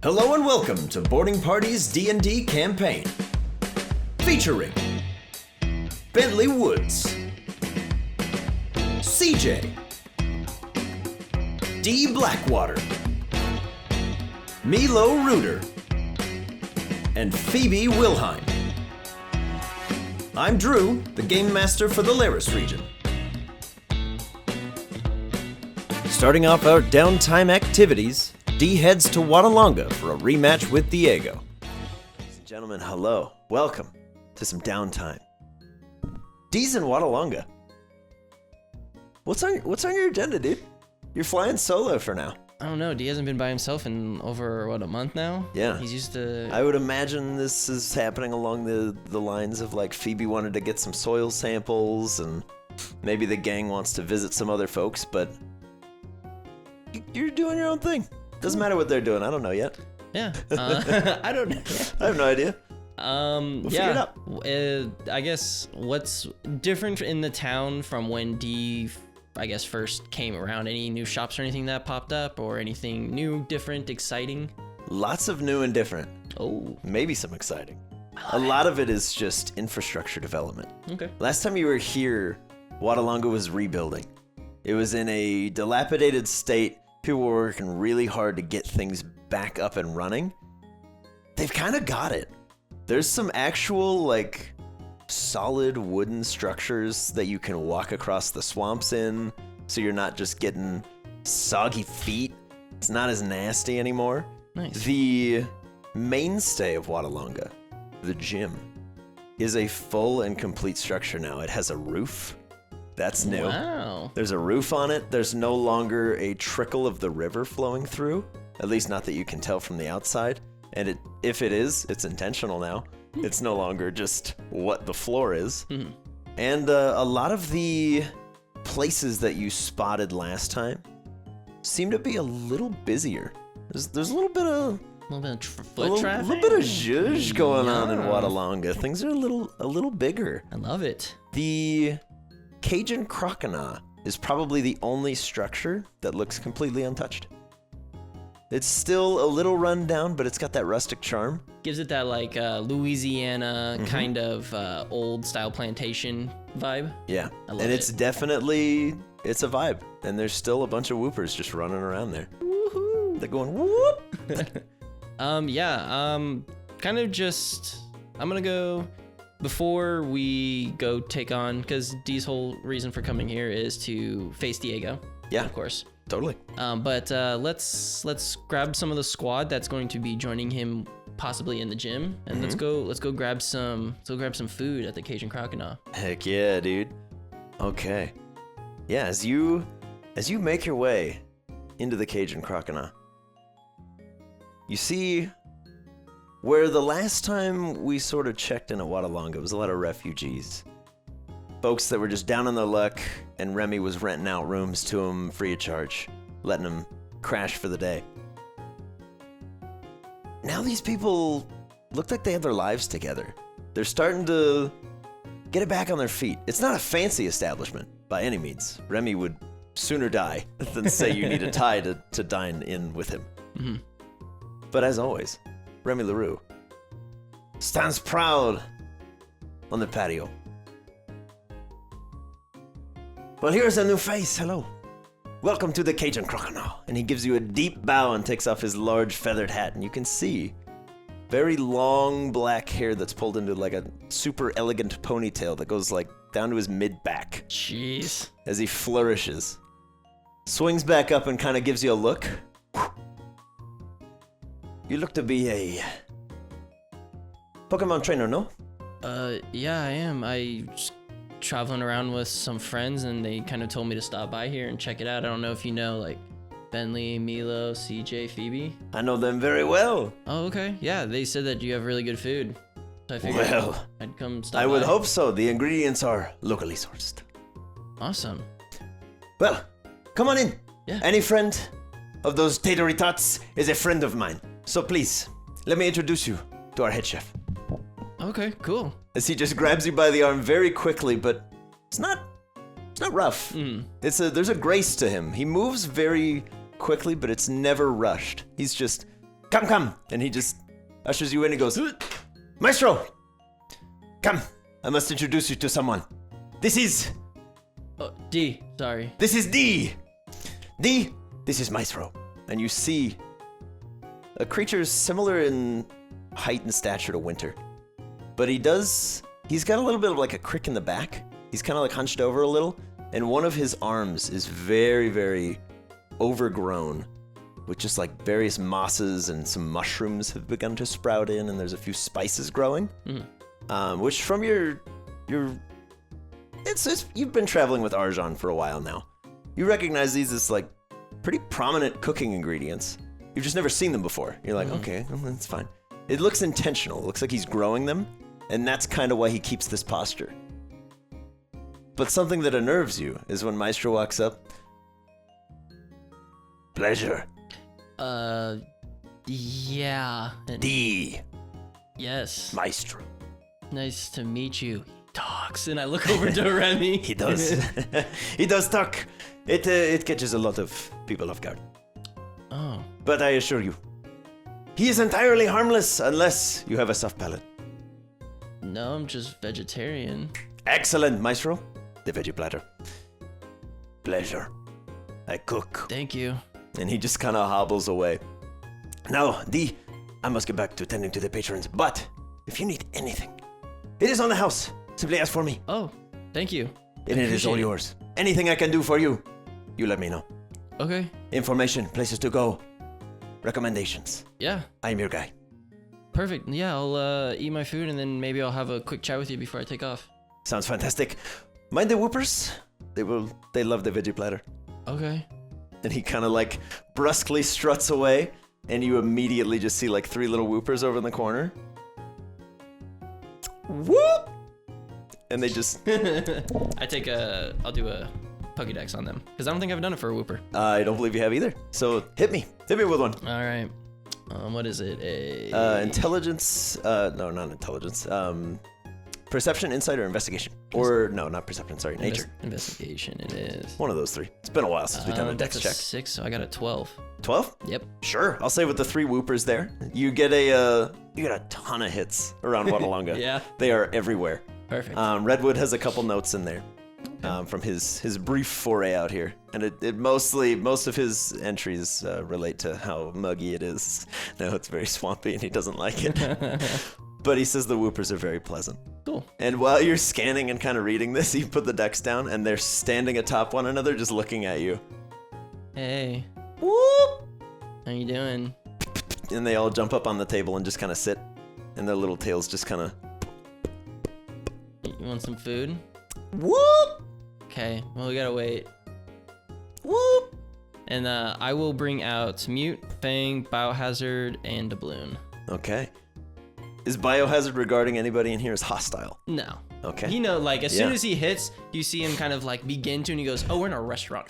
Hello and welcome to Boarding Party's D&D campaign. Featuring Bentley Woods, CJ, D. Blackwater, Milo Reuter, and Phoebe Wilhine. I'm Drew, the Game Master for the Laris region. Starting off our downtime activities, D heads to Wattalanga for a rematch with Diego. Ladies and gentlemen, hello. Welcome to some downtime. D's in Wattalanga. What's on your agenda, dude? You're flying solo for now. I don't know. D hasn't been by himself in over, a month now? Yeah. He's used to... I would imagine this is happening along the lines of, like, Phoebe wanted to get some soil samples, and maybe the gang wants to visit some other folks, but you're doing your own thing. Doesn't matter what they're doing. I don't know yet. Yeah. I don't know. I have no idea. We'll figure it out. I guess what's different in the town from when D, I guess, first came around? Any new shops or anything that popped up, or anything new, different, exciting? Lots of new and different. Oh. Maybe some exciting. A lot of it is just infrastructure development. Okay. Last time you were here, Wattalanga was rebuilding. It was in a dilapidated state. People were working really hard to get things back up and running. They've kind of got it. There's some actual, like, solid wooden structures that you can walk across the swamps in, so you're not just getting soggy feet. It's not as nasty anymore. Nice. The mainstay of Wattalanga, the gym, is a full and complete structure now. It has a roof. That's new. Wow. There's a roof on it. There's no longer a trickle of the river flowing through, at least not that you can tell from the outside. And if it is, it's intentional now. It's no longer just what the floor is. Mm-hmm. And a lot of the places that you spotted last time seem to be a little busier. There's a little bit of foot traffic. A little bit of zhuzh going on in Wattalanga. Things are a little bigger. I love it. The Cajun Crocodile is probably the only structure that looks completely untouched. It's still a little run down, but it's got that rustic charm. Gives it that, like, Louisiana kind of old style plantation vibe. Yeah, I love and it's it. definitely, it's a vibe. And there's still a bunch of whoopers just running around there. Woohoo! They're going whoop! Kind of just, I'm gonna go, before we go take on, because D's whole reason for coming here is to face Diego. Yeah. Of course. Totally. But let's grab some of the squad that's going to be joining him possibly in the gym, and let's go grab some food at the Cajun Crocodile. Heck yeah, dude. Okay. Yeah, as you make your way into the Cajun Crocodile, you see where the last time we sort of checked in at Wattalanga, it was a lot of refugees. Folks that were just down on their luck, and Remy was renting out rooms to them free of charge, letting them crash for the day. Now these people look like they have their lives together. They're starting to get it back on their feet. It's not a fancy establishment by any means. Remy would sooner die than say you need a tie to dine in with him. Mm-hmm. But as always, Remy LaRue stands proud on the patio. Well, here's a new face. Hello. Welcome to the Cajun Crocodile. And he gives you a deep bow and takes off his large feathered hat. And you can see very long black hair that's pulled into like a super elegant ponytail that goes like down to his mid-back. Jeez. As he flourishes. Swings back up and kind of gives you a look. You look to be a Pokemon trainer, no? Yeah, I am. I just traveling around with some friends, and they kind of told me to stop by here and check it out. I don't know if you know, like, Bentley, Milo, CJ, Phoebe. I know them very well. Oh, okay. Yeah, they said that you have really good food. So I figured I'd come stop by. I would hope so. The ingredients are locally sourced. Awesome. Well, come on in. Yeah. Any friend of those tatory tots is a friend of mine. So please, let me introduce you to our head chef. Okay, cool. As he just grabs you by the arm very quickly, but it's not rough. There's a grace to him. He moves very quickly, but it's never rushed. He's just come. And he just ushers you in and goes, Maestro, come. I must introduce you to someone. This is D. Sorry. This is D. D, this is Maestro. And you see a creature similar in height and stature to Winter. But he's got a little bit of like a crick in the back. He's kind of like hunched over a little. And one of his arms is very, very overgrown with just like various mosses, and some mushrooms have begun to sprout in, and there's a few spices growing. Which from you've been traveling with Arjan for a while now. You recognize these as like pretty prominent cooking ingredients. You've just never seen them before. You're like, okay, well, that's fine. It looks intentional. It looks like he's growing them, and that's kind of why he keeps this posture. But something that unnerves you is when Maestro walks up. Pleasure. Yeah. D. Yes. Maestro. Nice to meet you. He talks, and I look over to Remy. He does. He does talk. It catches a lot of people off guard. Oh. But I assure you, he is entirely harmless unless you have a soft palate. No, I'm just vegetarian. Excellent, Maestro. The veggie platter. Pleasure. I cook. Thank you. And he just kind of hobbles away. Now, D, I must get back to tending to the patrons, but if you need anything, it is on the house. Simply ask for me. Oh, thank you. And it is all yours. Anything I can do for you, you let me know. Okay. Information, places to go, recommendations. Yeah. I'm your guy. Perfect. Yeah, I'll eat my food, and then maybe I'll have a quick chat with you before I take off. Sounds fantastic. Mind the whoopers? They love the veggie platter. Okay. And he kind of like brusquely struts away, and you immediately just see like 3 little whoopers over in the corner. Whoop! And they just... I'll do a Pokédex on them, because I don't think I've done it for a whooper. I don't believe you have either. So hit me with one. All right. What is it? Intelligence, no, not intelligence. Perception, insight, or investigation. Or, no, not perception, sorry, nature. Investigation it is. One of those 3. It's been a while since we've done a dex check. 6, so I got a 12. 12? Yep. Sure, I'll say with the 3 whoopers there, you get a ton of hits around Wattalanga. Yeah. They are everywhere. Perfect. Redwood has a couple notes in there from his brief foray out here, and most of his entries relate to how muggy it is. No, it's very swampy, and he doesn't like it. But he says the whoopers are very pleasant. Cool. And while you're scanning and kind of reading this, you put the decks down, and they're standing atop one another, just looking at you. Hey. Whoop! How you doing? And they all jump up on the table and just kind of sit, and their little tails just kind of... You want some food? Whoop! Okay, well, we gotta wait. Whoop! And I will bring out Mute, Fang, Biohazard, and Doubloon. Okay. Is Biohazard regarding anybody in here as hostile? No. Okay. You know, like, as soon as he hits, you see him kind of, like, begin to, and he goes, oh, we're in a restaurant.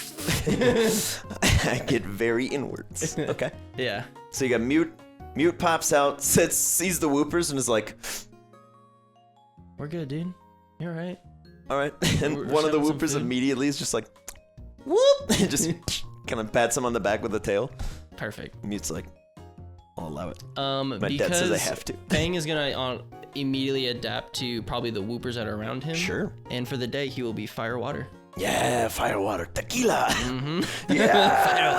I get very inwards. Okay. Yeah. So you got Mute. Mute pops out, sees the whoopers, and is like... We're good, dude. You're all right. All right. And We're one of the having some whoopers food. immediately is just like... Whoop! And just kind of pats him on the back with the tail. Perfect. Mute's like... I'll allow it. My dad says I have to. Fang is gonna immediately adapt to probably the whoopers that are around him. Sure. And for the day, he will be fire water. Yeah, fire water. Tequila. Mm-hmm. Yeah. Fire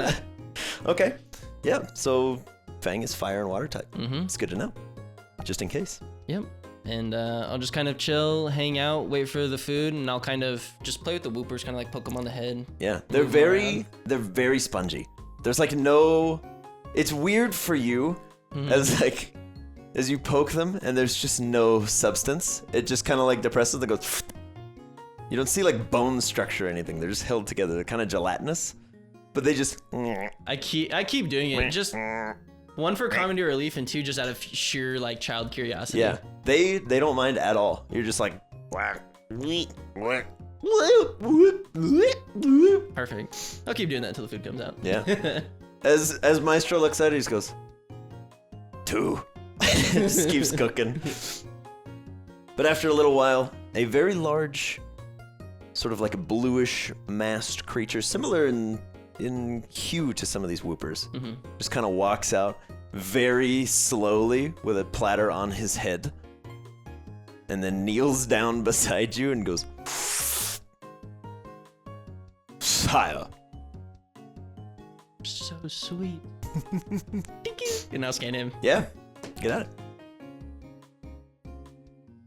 water. Okay. Yeah, so Fang is fire and water type. Mm-hmm. It's good to know. Just in case. Yep. And I'll just kind of chill, hang out, wait for the food, and I'll kind of just play with the whoopers, kind of like poke them on the head. Yeah, they're very spongy. There's like no... It's weird for you as you poke them and there's just no substance. It just kind of like depresses them, goes... You don't see like bone structure or anything. They're just held together. They're kind of gelatinous, but they just... I keep doing it. Just 1 for comedy relief, and 2 just out of sheer like child curiosity. Yeah, they don't mind at all. You're just like... Perfect. I'll keep doing that until the food comes out. Yeah. As Maestro looks at it, he just goes, 2. Just keeps cooking. But after a little while, a very large, sort of like a bluish masked creature, similar in in cue to some of these whoopers. Mm-hmm. Just kind of walks out very slowly with a platter on his head. And then kneels down beside you and goes, Sire. So sweet. Thank you. And I'll scan him. Yeah, get at it.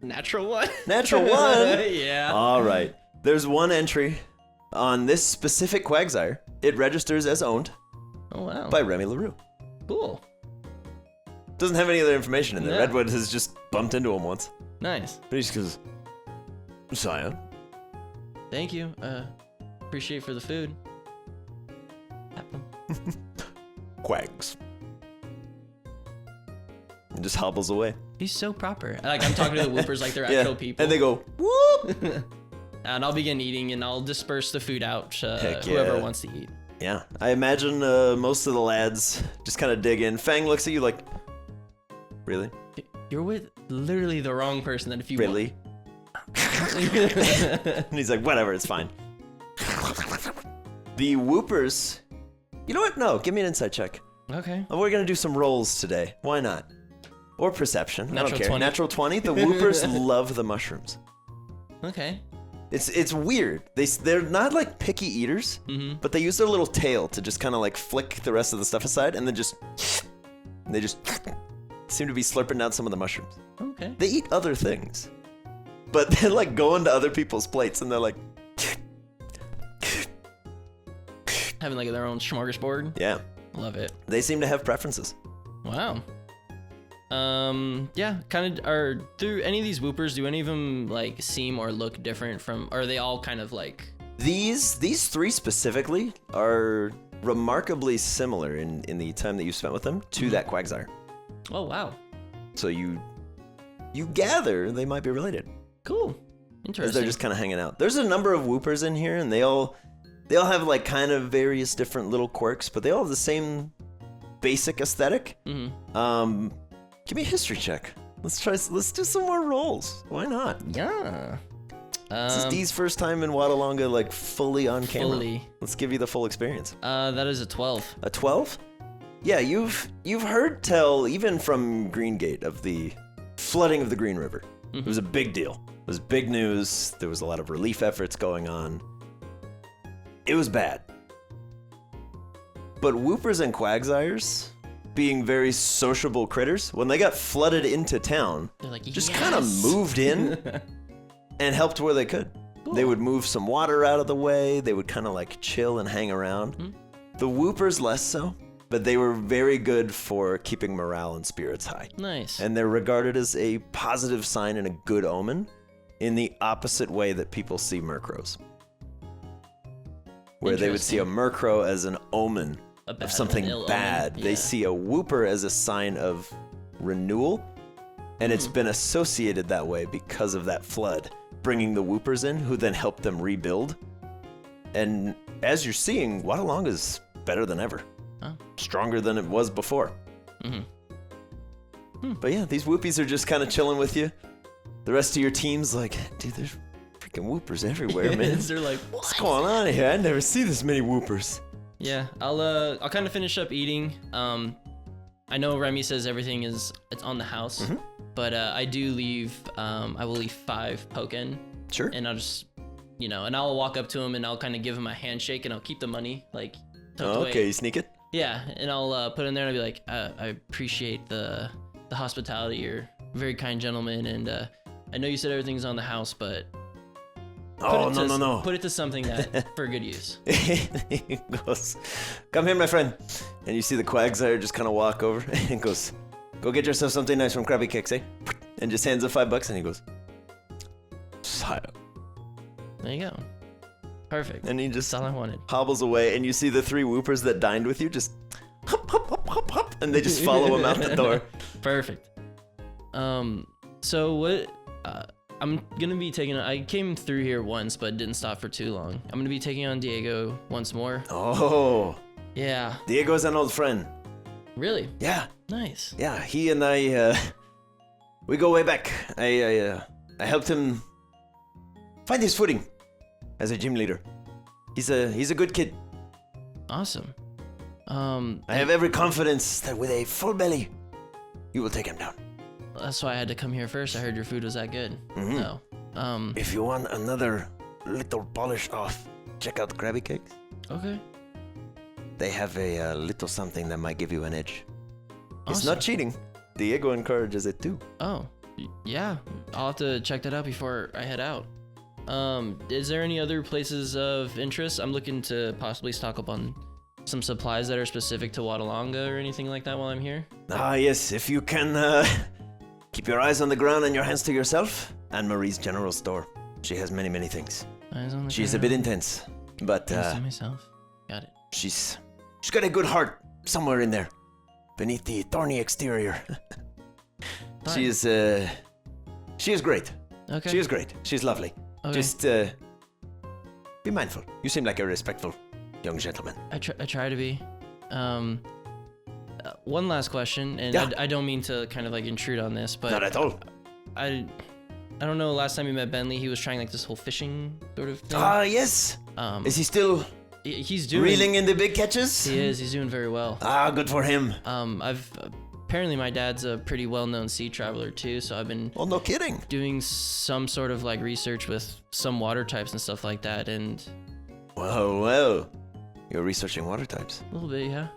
Natural 1. Natural 1? Yeah. All right. There's one entry on this specific Quagsire. It registers as owned Oh, wow. by Remy LaRue. Cool. Doesn't have any other information in there. Yeah. Redwood has just bumped into him once. Nice. But he just goes, Sire. Thank you. Appreciate for the food. Quags. And just hobbles away. He's so proper. Like, I'm talking to the whoopers like they're Yeah. actual people. And they go, whoop! And I'll begin eating, and I'll disperse the food out to Heck whoever yeah. wants to eat. Yeah, I imagine most of the lads just kind of dig in. Fang looks at you like, really? You're with literally the wrong person. That if you Really? And he's like, whatever, it's fine. The whoopers, you know what? No, give me an insight check. Okay. We're going to do some rolls today. Why not? Or perception. I don't Natural care. 20. Natural 20. The whoopers love the mushrooms. Okay. It's weird. They're not like picky eaters, but they use their little tail to just kind of like flick the rest of the stuff aside, and then they just seem to be slurping down some of the mushrooms. Okay. They eat other things, but they're like going to other people's plates, and they're like, Having like their own smorgasbord. yeah. Love it. They seem to have preferences. Wow. Yeah, kind of. Are through any of these whoopers? Do any of them like seem or look different from? Or are they all kind of like? These three specifically are remarkably similar in the time that you spent with them to that Quagsire. Oh wow. So you gather they might be related. Cool. As Interesting. they're just kind of hanging out. There's a number of whoopers in here, and they all have like kind of various different little quirks, but they all have the same basic aesthetic. Mm-hmm. Give me a history check. Let's do some more rolls. Why not? Yeah. This is Dee's first time in Wattalanga, like fully on camera. Fully. Let's give you the full experience. That is a 12. A 12? Yeah, you've heard tell even from Greengate of the flooding of the Green River. It was a big deal. It was big news. There was a lot of relief efforts going on. It was bad. But whoopers and quagsires, being very sociable critters, when they got flooded into town, They're like, just yes! kind of moved in and helped where they could. Cool. They would move some water out of the way. They would kind of like chill and hang around. The whoopers less so, but they were very good for keeping morale and spirits high. Nice. And they're regarded as a positive sign and a good omen in the opposite way that people see Murkrows. Where they would see a Murkrow as an omen of something bad. They see a whooper as a sign of renewal, and it's been associated that way because of that flood, bringing the whoopers in, who then help them rebuild. And as you're seeing, Wattalanga's better than ever. Oh. Stronger than it was before. But yeah, these whoopies are just kind of chilling with you. The rest of your team's like, dude, there's freaking whoopers everywhere, man. They're like, What's going on here? I never see this many whoopers. Yeah, I'll kind of finish up eating. I know Remy says it's on the house, but I do leave. I will leave 5 Pokken. Sure. And I'll just, and I'll walk up to him and I'll kind of give him a handshake and I'll keep the money like tucked away. Okay, you sneak it. Yeah, and I'll put it in there and I'll be like, I appreciate the hospitality. You're a very kind gentleman, and I know you said everything's on the house, but no. put it to something that for good use. He goes, come here, my friend. And you see the Quagsire just kind of walk over and goes, go get yourself something nice from Crabby Cakes, eh? And just hands him $5 and he goes, Sire. There you go. Perfect. And he just That's all I wanted. hobbles away, and you see the 3 whoopers that dined with you just hop, hop, hop, hop, hop, and they just follow him out the door. Perfect. So what? I'm gonna be taking. I came through here once, but didn't stop for too long. I'm gonna be taking on Diego once more. Oh. Yeah. Diego's an old friend. Really? Yeah. Nice. Yeah, he and I, we go way back. I helped him find his footing as a gym leader. He's a good kid. Awesome. I have every confidence that with a full belly, you will take him down. That's why I had to come here first. I heard your food was that good. Mhm. No. If you want another little polish off, check out Crabby Cakes. Okay. They have a little something that might give you an edge. It's Awesome. not cheating. Diego encourages it too. Oh, yeah. I'll have to check that out before I head out. Is there any other places of interest? I'm looking to possibly stock up on some supplies that are specific to Wattalanga or anything like that while I'm here. Ah, yes, if you can keep your eyes on the ground and your hands to yourself. Anne Marie's general store. She has many, many things. Eyes on the She's a bit intense, but Hands to myself. Got it. she's got a good heart somewhere in there, beneath the thorny exterior. Fine. She is great. Okay. She is great. She's lovely. Okay. Just be mindful. You seem like a respectful young gentleman. I try to be. One last question, and Yeah. I don't mean to kind of like intrude on this, but Not at all. I don't know. Last time you met Bentley, he was trying like this whole fishing sort of thing. Ah, yes. Is he still He's doing. reeling in the big catches? He is. He's doing very well. Ah, good for him. Apparently my dad's a pretty well-known sea traveler too, so I've been Oh, no kidding. doing some sort of like research with some water types and stuff like that, and Well. You're researching water types. a little bit, yeah.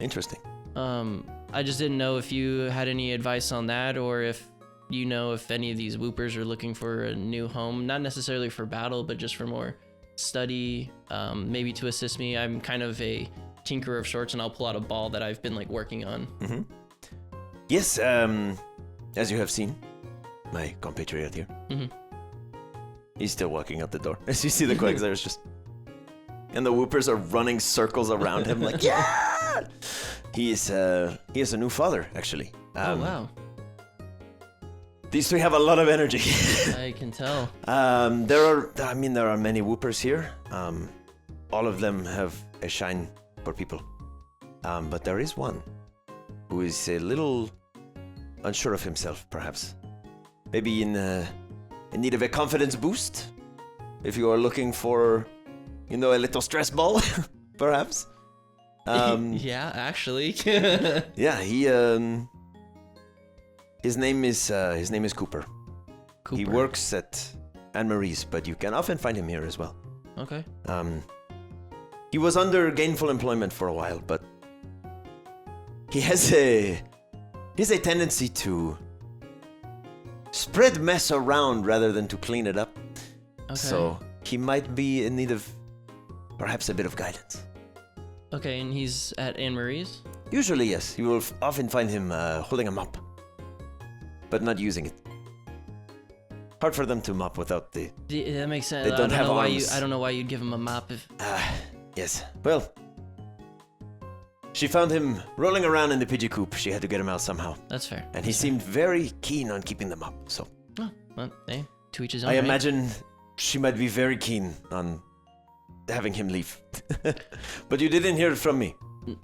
Interesting. I just didn't know if you had any advice on that, or if you know if any of these whoopers are looking for a new home, not necessarily for battle, but just for more study, maybe to assist me. I'm kind of a tinkerer of sorts, and I'll pull out a ball that I've been like working on. Mm-hmm. Yes, as you have seen, my compatriot here. Mhm. He's still walking out the door. As you see the Quagsires just... And the whoopers are running circles around him like, yeah! He is a new father, actually. Oh, wow. These three have a lot of energy. I can tell. There are many whoopers here. All of them have a shine for people. But there is one who is a little unsure of himself, perhaps. Maybe in need of a confidence boost. If you are looking for, a little stress ball, perhaps. Yeah, actually. Yeah, his name is Cooper. He works at Anne Marie's, but you can often find him here as well. Okay. He was under gainful employment for a while, but he has a tendency to spread mess around rather than to clean it up. Okay. So he might be in need of perhaps a bit of guidance. Okay, and he's at Anne Marie's? Usually, yes. You will often find him holding a mop, but not using it. Hard for them to mop without the... That makes sense. They don't have arms. I don't know why you'd give him a mop if... Yes. Well, she found him rolling around in the Pidgey coop. She had to get him out somehow. That's fair. And he seemed very keen on keeping them up, so... Oh, well, hey, to each his own, I right? imagine she might be very keen on having him leave. But you didn't hear it from me.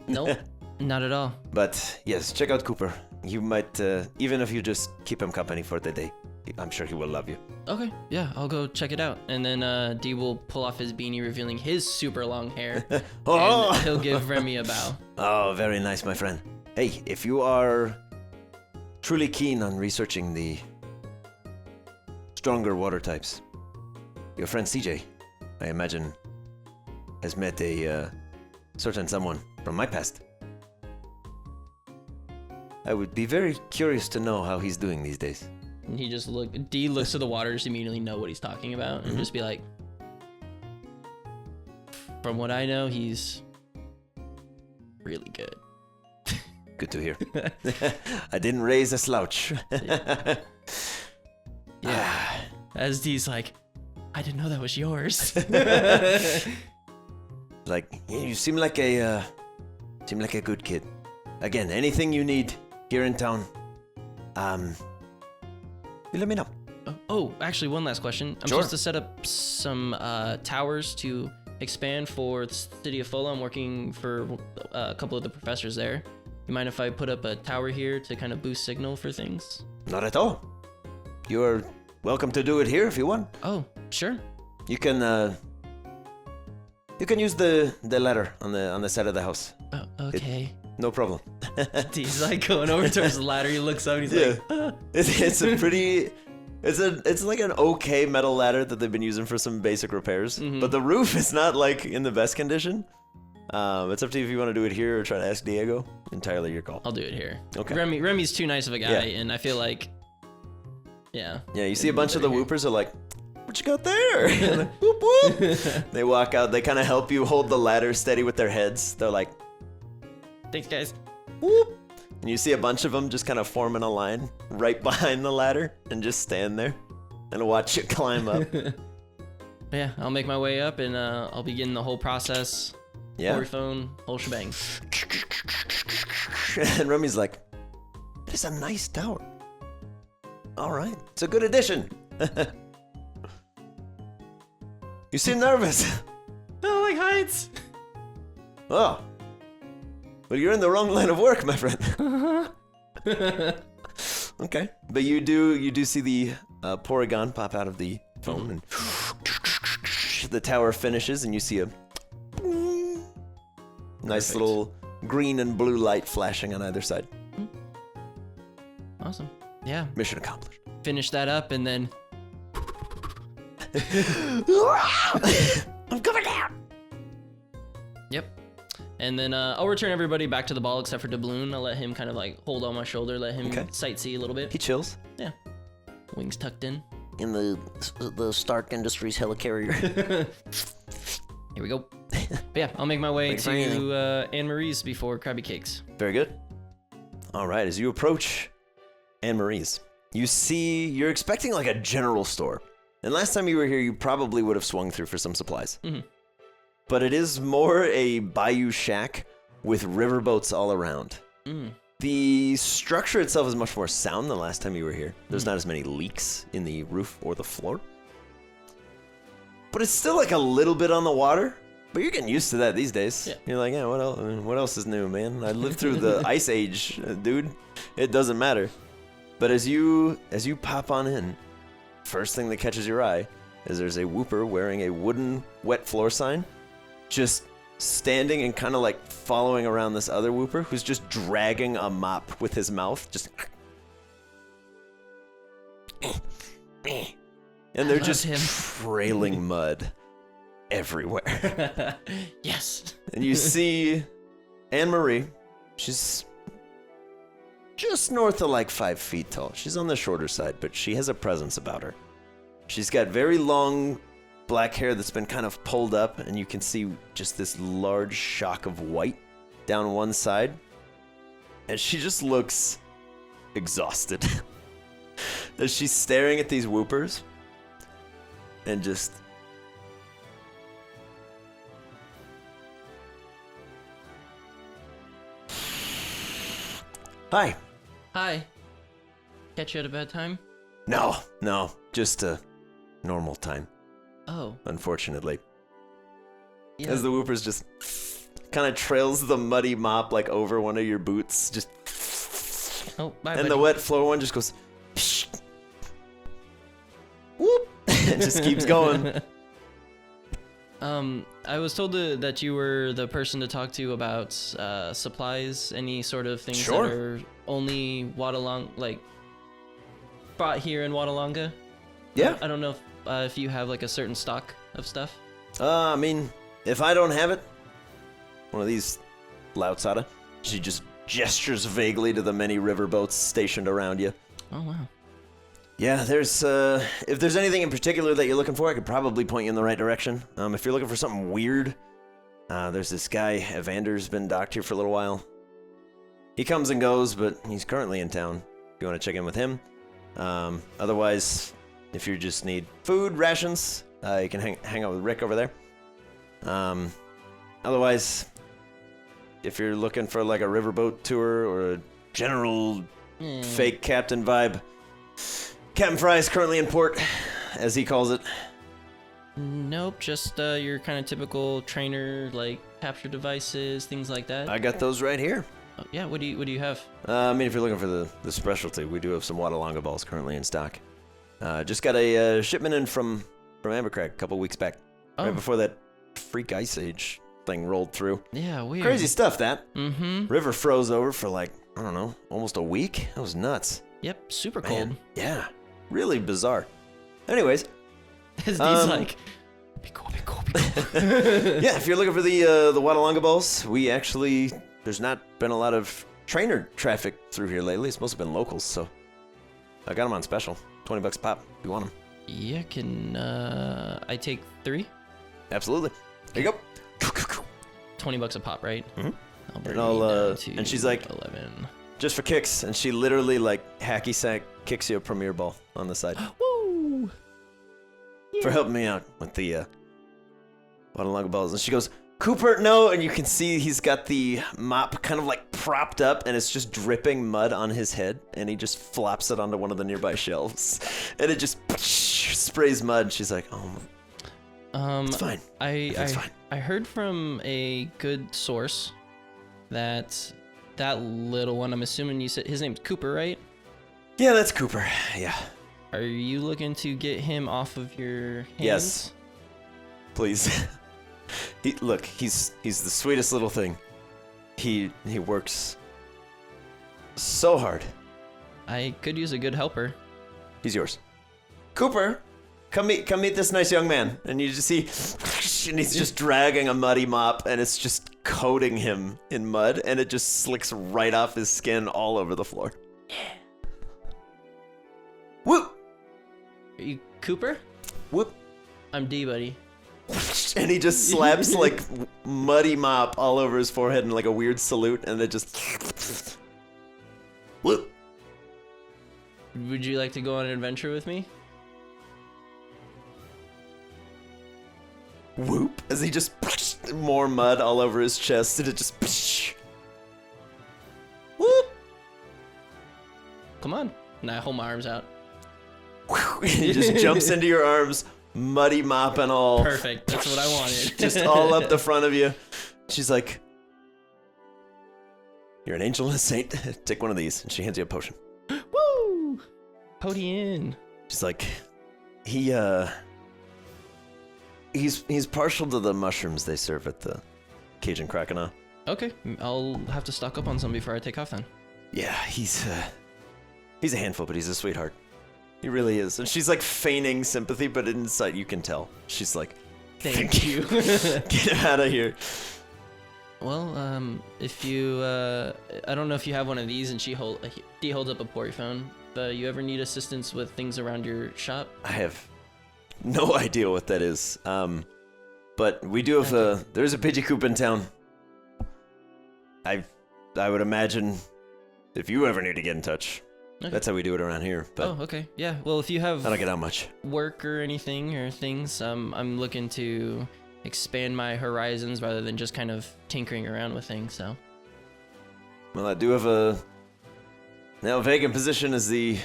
Nope, not at all. But yes, check out Cooper. You might, even if you just keep him company for the day, I'm sure he will love you. Okay, yeah, I'll go check it out. And then D will pull off his beanie, revealing his super long hair. Oh! And he'll give Remy a bow. Oh, very nice, my friend. Hey, if you are truly keen on researching the stronger water types, your friend CJ, I imagine, has met a certain someone from my past. I would be very curious to know how he's doing these days. And D looks to the water, just immediately know what he's talking about, and just be like, from what I know, he's really good. Good to hear. I didn't raise a slouch. Yeah. As D's like, I didn't know that was yours. Like, you seem like a good kid. Again, anything you need here in town, you let me know. Oh, actually, one last question. I'm Sure. supposed to set up some towers to expand for the city of Fola. I'm working for a couple of the professors there. You mind if I put up a tower here to kind of boost signal for things? Not at all. You're welcome to do it here if you want. Oh, sure. You can You can use the ladder on the side of the house. Oh, okay. No problem. He's like going over towards the ladder. He looks up and he's like, It's a pretty... It's like an okay metal ladder that they've been using for some basic repairs. But the roof is not like in the best condition. It's up to you if you want to do it here or try to ask Diego. Entirely your call. I'll do it here. Okay. Remy's too nice of a guy, and I feel like, Yeah, you see a bunch of the whoopers are like, what you got there? Like, whoop, whoop. They walk out. They kind of help you hold the ladder steady with their heads. They're like, thanks, guys. whoop. And you see a bunch of them just kind of form in a line right behind the ladder and just stand there and watch you climb up. Yeah, I'll make my way up and I'll begin the whole process. Yeah. Phone, whole shebang. And Remy's like, it's a nice tower. All right, it's a good addition. You seem nervous. I don't like heights. Oh. Well, you're in the wrong line of work, my friend. Okay. But you do see the Porygon pop out of the phone, and the tower finishes, and you see a nice little green and blue light flashing on either side. Awesome. Yeah. Mission accomplished. Finish that up, and then... I'm coming down! Yep. And then I'll return everybody back to the ball except for Doubloon. I'll let him kind of like hold on my shoulder, let him sightsee a little bit. He chills. Yeah. Wings tucked in. In the Stark Industries helicarrier. Here we go. But yeah, I'll make my way to Maurice before Crabby Cakes. Very good. All right, as you approach Maurice, you're expecting like a general store. And last time you were here, you probably would have swung through for some supplies. But it is more a bayou shack with riverboats all around. The structure itself is much more sound than last time you were here. There's not as many leaks in the roof or the floor. But it's still like a little bit on the water. But you're getting used to that these days. Yeah. You're like, yeah, what else? What else is new, man? I lived through the Ice Age, dude. It doesn't matter. But as you pop on in, first thing that catches your eye is there's a whooper wearing a wooden wet floor sign, just standing and kind of like following around this other whooper who's just dragging a mop with his mouth, just. And they're just trailing mud everywhere. Yes. And you see Anne-Marie. She's just north of like 5 feet tall. She's on the shorter side, but she has a presence about her. She's got very long black hair that's been kind of pulled up, and you can see just this large shock of white down one side. And she just looks exhausted. As she's staring at these whoopers and just... Hi. Hi. Catch you at a bad time? No, just a normal time. Oh. Unfortunately. Yeah. As the whoopers just kind of trails the muddy mop like over one of your boots, just. Oh, bye, and buddy. the wet floor one just goes. Whoop! It just keeps going. I was told that you were the person to talk to about supplies, any sort of things that are only Wattalanga, like, bought here in Wattalanga. Yeah. I don't know if you have like a certain stock of stuff. I mean, if I don't have it, one of these loutsada, she just gestures vaguely to the many riverboats stationed around you. Oh, wow. Yeah, there's, if there's anything in particular that you're looking for, I could probably point you in the right direction. If you're looking for something weird, there's this guy, Evander's been docked here for a little while. He comes and goes, but he's currently in town, if you want to check in with him. Otherwise, if you just need food, rations, you can hang out with Rick over there. Otherwise, if you're looking for like a riverboat tour or a general fake captain vibe, Captain Fry is currently in port, as he calls it. Nope, just your kind of typical trainer, like capture devices, things like that. I got those right here. Oh, yeah, what do you have? I mean, if you're looking for the specialty, we do have some Wattalanga balls currently in stock. Just got a shipment in from Ambercrack a couple weeks back. Oh. Right before that freak ice age thing rolled through. Yeah, weird. Crazy stuff, that. Mm-hmm. River froze over for like, I don't know, almost a week. That was nuts. Yep, super Man, cold. yeah, really bizarre. Anyways. He's like, be cool. Yeah, if you're looking for the Wattalanga balls, there's not been a lot of trainer traffic through here lately. It's mostly been locals, so I got them on special. $20 a pop if you want them. Yeah, can I take 3? Absolutely. There you go. $20 a pop, right? Mm-hmm. I'll bring And it down to and she's like, 11. just for kicks, and she literally like hacky sack kicks you a premier ball on the side. Woo! For helping me out with the Wattalanga balls. And she goes, Cooper, no, and you can see he's got the mop kind of like propped up, and it's just dripping mud on his head, and he just flops it onto one of the nearby shelves, and it just sprays mud. She's like, oh, it's fine. It's fine. I heard from a good source that little one, I'm assuming you said his name's Cooper, right? Yeah, that's Cooper. Yeah. Are you looking to get him off of your hands? Yes. Please. He's the sweetest little thing. He works so hard. I could use a good helper. He's yours. Cooper, come meet this nice young man. And you just see, and he's just dragging a muddy mop, and it's just coating him in mud, and it just slicks right off his skin all over the floor. Whoop! Are you Cooper? Whoop! I'm D, buddy. And he just slaps like muddy mop all over his forehead in like a weird salute, and it just whoop. Would you like to go on an adventure with me? Whoop! As he just more mud all over his chest, and it just whoop. Come on. And I hold my arms out. And he just jumps into your arms, muddy mop and all. Perfect. That's what I wanted. Just all up the front of you. She's like, "You're an angel and a saint. Take one of these." And she hands you a potion. Woo! Podian. She's like, he's partial to the mushrooms they serve at the Cajun Crocodile. Okay, I'll have to stock up on some before I take off then. Yeah, he's a handful, but he's a sweetheart. He really is. And she's like feigning sympathy, but inside you can tell. She's like, Thank you. Get him out of here. Well, if you, I don't know if you have one of these, and he holds up a Poryphone. But you ever need assistance with things around your shop? I have no idea what that is. But we do have there's a Pidgecoop in town. I would imagine if you ever need to get in touch. Okay. That's how we do it around here. But oh, okay. Yeah. Well, if you have I don't get out much work or anything or things, I'm looking to expand my horizons rather than just kind of tinkering around with things. So. Well, I do have a vacant position as the,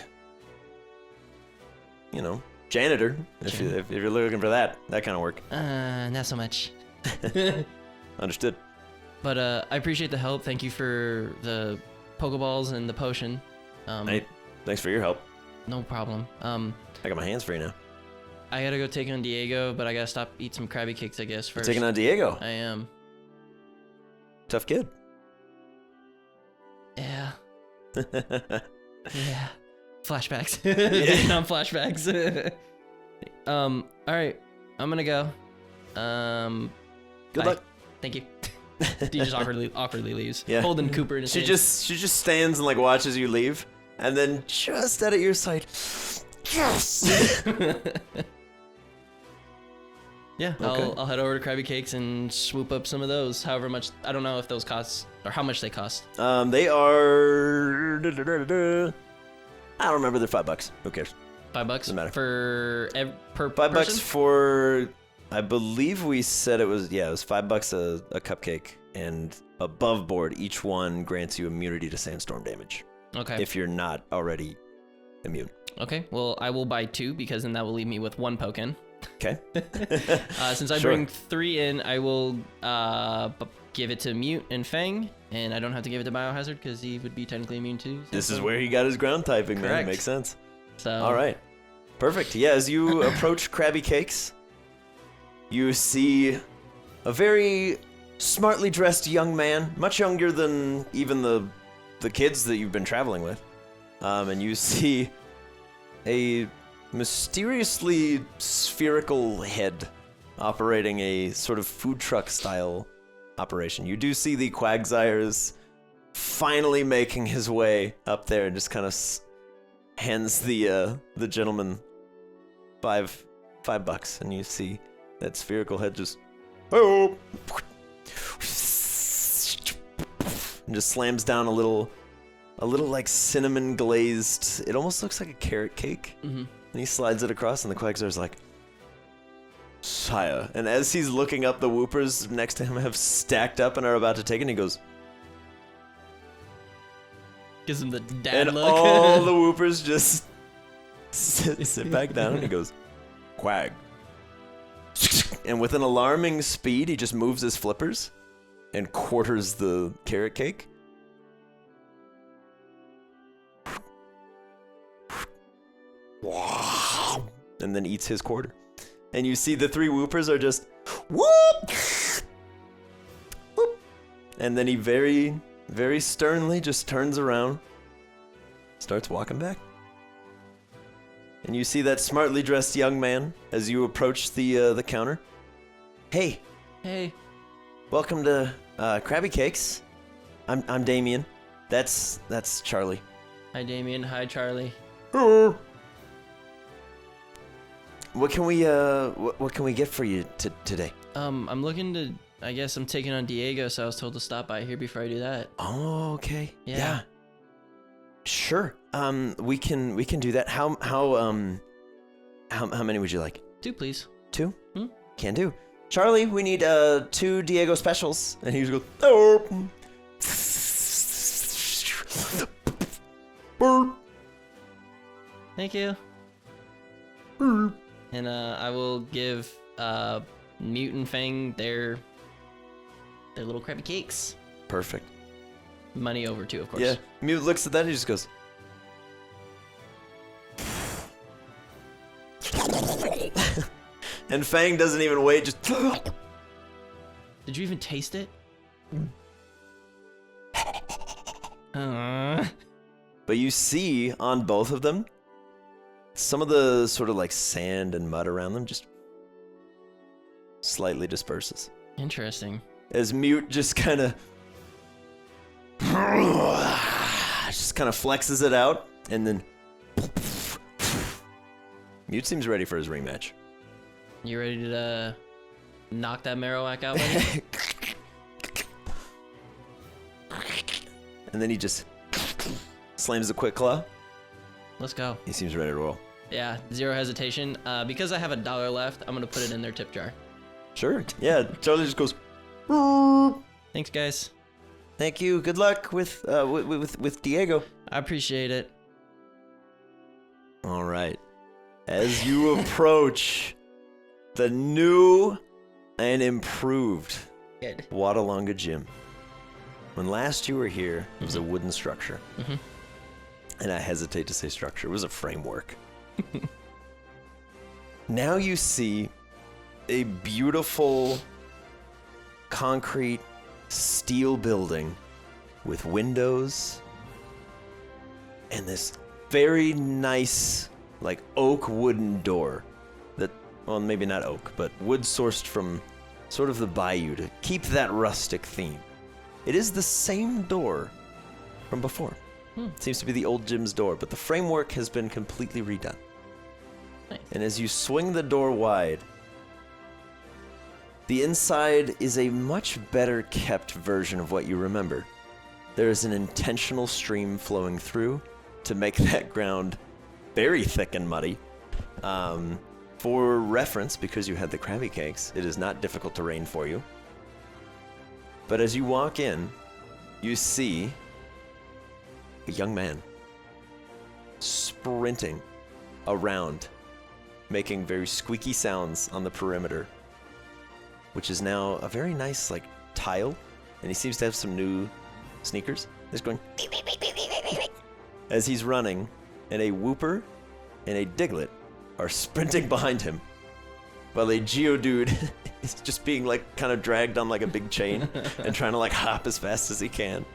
janitor. If you're looking for that kind of work. Not so much. Understood. But I appreciate the help. Thank you for the Pokeballs and the potion. Hey, thanks for your help. No problem. I got my hands free now. I gotta go take on Diego, but I gotta eat some Crabby Cakes, I guess, first. You're taking on Diego? I am. Tough kid. Yeah. Yeah. Flashbacks. Vietnam flashbacks. Alright. I'm gonna go. Good bye. luck. Thank you. He just awkwardly leaves. Yeah. Holding Cooper in his hands. She just stands and like watches you leave, and then just out of your sight, yes. Yeah, okay. I'll head over to Crabby Cakes and swoop up some of those. However much, I don't know if those cost or how much they cost. They are. I don't remember. They're $5. Who cares? $5 Doesn't matter. per $5 person? for. I believe we said it was $5 a cupcake, and above board, each one grants you immunity to sandstorm damage. Okay. If you're not already immune. Okay. Well, I will buy 2 because then that will leave me with 1 Pokken. Okay. Since I bring 3 in, I will give it to Mute and Fang, and I don't have to give it to Biohazard because he would be technically immune too. This is where he got his ground typing, Correct. man. Makes sense. So. All right. Perfect. Yeah, as you approach Crabby Cakes, you see a very smartly dressed young man, much younger than even the kids that you've been traveling with. And you see a mysteriously spherical head operating a sort of food truck style operation. You do see the Quagsires finally making his way up there and just kind of hands the gentleman $5, and you see that spherical head just and just slams down a little like cinnamon glazed. It almost looks like a carrot cake. Mm-hmm. And he slides it across, and the Quagsire's like, "Sire." And as he's looking up, the Whoopers next to him have stacked up and are about to take it. And he goes, Gives him the dad and look. all the Whoopers just sit back down, and he goes, "Quag." And with an alarming speed, he just moves his flippers and quarters the carrot cake. And then eats his quarter. And you see the 3 Whoopers are just whoop, whoop. And then he very, very sternly just turns around, starts walking back. And you see that smartly dressed young man as you approach the counter. Hey, welcome to Crabby Cakes. I'm Damien. That's Charlie. Hi, Damien. Hi, Charlie. What can we get for you today? I'm looking to. I guess I'm taking on Diego, so I was told to stop by here before I do that. Oh, okay. Yeah. Sure. We can do that. How many would you like? 2, please. 2? Hmm? Can do. Charlie, we need 2 Diego specials. And he just goes, "Oh." Thank you. And I will give Mute and Fang their little Crabby Cakes. Perfect. Money over too, of course. Yeah. Mute looks at that and he just goes, and Fang doesn't even wait, just Did you even taste it? But you see on both of them, some of the sort of like sand and mud around them just slightly disperses. Interesting. As Mute just kind of flexes it out, and then Mute seems ready for his rematch. You ready to knock that Marowak out, buddy? And then he just slams a quick claw. Let's go. He seems ready to roll. Yeah, 0 hesitation. Because I have $1 left, I'm gonna put it in their tip jar. Sure. Yeah. Charlie just goes, Thanks, guys. "Thank you. Good luck with Diego." I appreciate it. All right. As you approach the new and improved Good. Wattalanga Gym. When last you were here, it was a wooden structure. Mm-hmm. And I hesitate to say structure. It was a framework. Now you see a beautiful concrete steel building with windows and this very nice like oak wooden door that, well, maybe not oak, but wood sourced from sort of the bayou to keep that rustic theme. It is the same door from before. It seems to be the old gym's door, but the framework has been completely redone. Nice. And as you swing the door wide, the inside is a much better kept version of what you remember. There is an intentional stream flowing through to make that ground very thick and muddy. For reference, because you had the Crabby Cakes, it is not difficult terrain for you. But as you walk in, you see a young man sprinting around, making very squeaky sounds on the perimeter, which is now a very nice like tile, and he seems to have some new sneakers. He's going as he's running, and a Whooper and a Diglett are sprinting behind him, while a Geodude He's just being like kind of dragged on like a big chain and trying to like hop as fast as he can.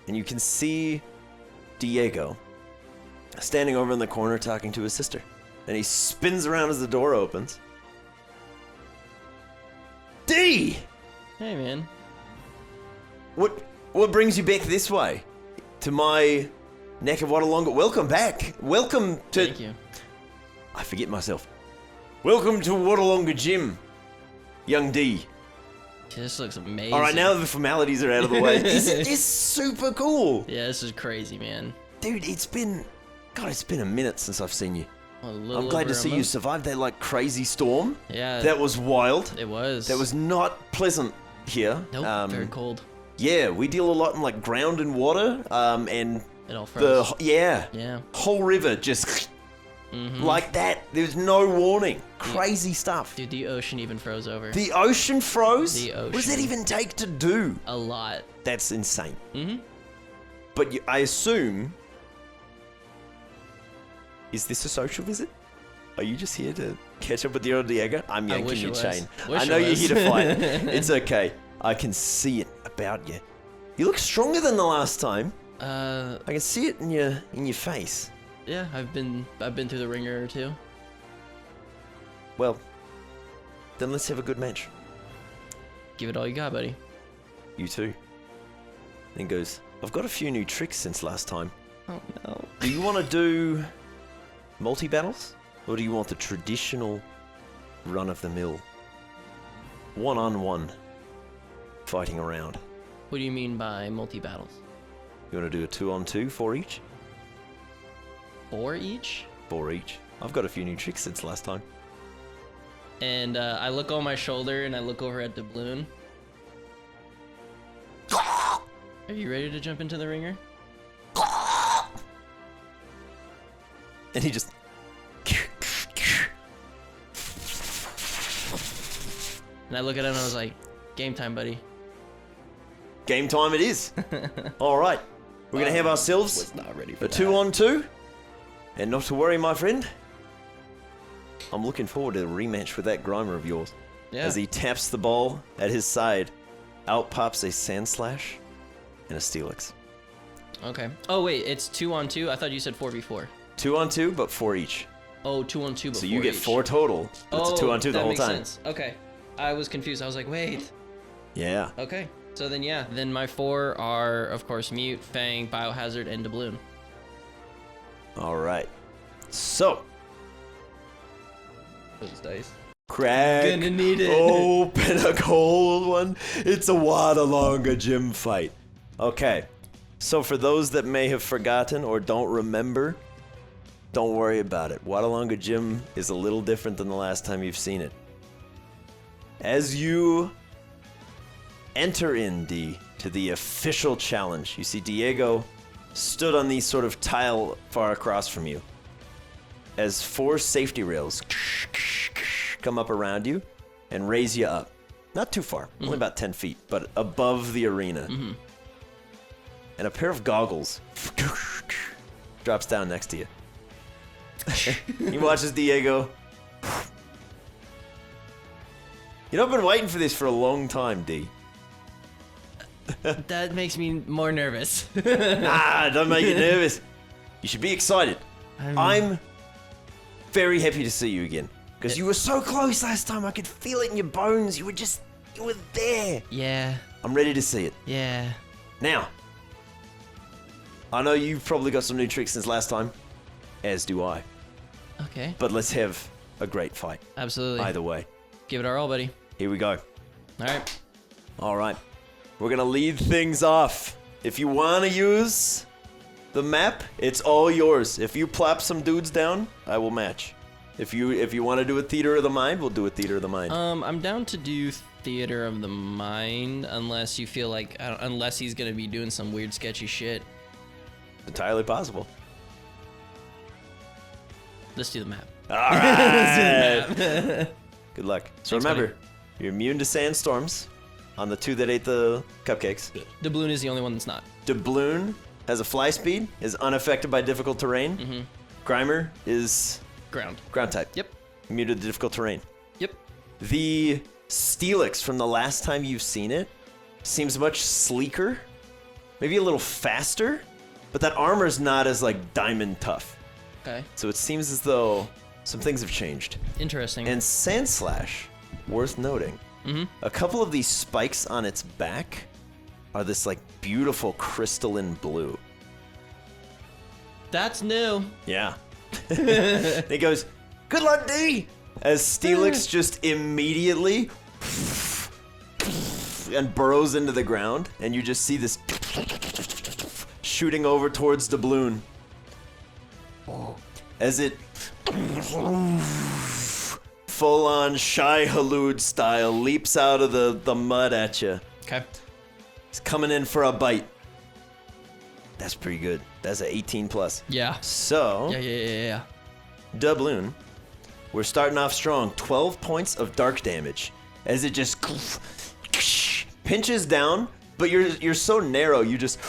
And you can see Diego standing over in the corner talking to his sister. And he spins around as the door opens. D! Hey, man. What brings you back this way? To my neck of Wattalanga? Welcome back. Welcome to... Thank you. I forget myself. Welcome to Wattalanga Gym, young D. This looks amazing. All right, now that the formalities are out of the way, this is super cool. Yeah, this is crazy, man. Dude, it's been a minute since I've seen you. I'm glad to see you survived that like crazy storm. Yeah. That was wild. It was. That was not pleasant here. Nope, very cold. Yeah, we deal a lot in like ground and water, and It all froze. Yeah. Whole river just like that. There's no warning. Crazy stuff. Dude, the ocean even froze over. The ocean froze? The ocean. What does that even take to do? A lot. That's insane. But I assume... Is this a social visit? Are you just here to catch up with the old Diego? I'm yanking your chain. I know you're here to fight. It's okay. I can see it about you. You look stronger than the last time. I can see it in your face. Yeah, I've been through the ringer or two. Well, then let's have a good match. Give it all you got, buddy. You too. Then goes, I've got a few new tricks since last time. Oh no. Do you want to do multi-battles? Or do you want the traditional run-of-the-mill one-on-one fighting around? What do you mean by multi-battles? You want to do a 2-on-2 for each? 4 each? 4 each. I've got a few new tricks since last time. And I look on my shoulder and I look over at Doubloon. Are you ready to jump into the ringer? And he just... And I look at him and I was like, game time, buddy. Game time it is. All right. We're going to have ourselves Was not ready for a that. 2-on-2. And not to worry, my friend. I'm looking forward to the rematch with that Grimer of yours. Yeah. As he taps the ball at his side, out pops a Sand Slash and a Steelix. Okay. Oh, wait, it's 2-on-2? I thought you said 4v4. 2-on-2, but 4 each. Oh, 2-on-2, but So you get each. 4 total. But it's a 2-on-2 the whole makes time. Sense. Okay. I was confused. I was like, wait. Yeah. Okay. So then, yeah. Then my 4 are, of course, Mute, Fang, Biohazard, and Doubloon. All right. So, Those dice. crack Gonna need it. open a cold one. It's a Wattalanga Gym fight. Okay. So for those that may have forgotten or don't remember, don't worry about it. Wattalanga Gym is a little different than the last time you've seen it. As you enter in, D, to the official challenge, you see Diego stood on the sort of tile far across from you as 4 safety rails come up around you and raise you up. Not too far, only about 10 feet, but above the arena. And a pair of goggles drops down next to you. He watches Diego. You know, I've been waiting for this for a long time, D. That makes me more nervous. Don't make you nervous. You should be excited. I'm very happy to see you again. Because you were so close last time. I could feel it in your bones. You were there. Yeah. I'm ready to see it. Yeah. Now, I know you've probably got some new tricks since last time. As do I. Okay. But let's have a great fight. Absolutely. Either way. Give it our all, buddy. Here we go. All right. All right. We're going to lead things off. If you want to use the map, it's all yours. If you plop some dudes down, I will match. If you want to do a theater of the mind, we'll do a theater of the mind. I'm down to do theater of the mind unless you feel like unless he's going to be doing some weird sketchy shit. Entirely possible. Let's do the map. All right. Let's do the map. Good luck. So Thanks, remember, buddy. you're immune to sandstorms on the 2 that ate the cupcakes. Doubloon is the only one that's not. Doubloon has a fly speed, is unaffected by difficult terrain. Grimer is Ground. ground type. Yep. Immune to the difficult terrain. Yep. The Steelix from the last time you've seen it seems much sleeker, maybe a little faster, but that armor's not as like diamond tough. Okay. So it seems as though some things have changed. Interesting. And Sandslash, worth noting, a couple of these spikes on its back are this like beautiful crystalline blue. That's new. Yeah. It goes, good luck, D! As Steelix just immediately and burrows into the ground, and you just see this shooting over towards Doubloon. As it full-on Shy Halud style leaps out of the mud at you. Okay. It's coming in for a bite. That's pretty good. That's an 18 plus. Yeah. So, Yeah. Doubloon, we're starting off strong. 12 points of dark damage as it just pinches down, but you're so narrow, you just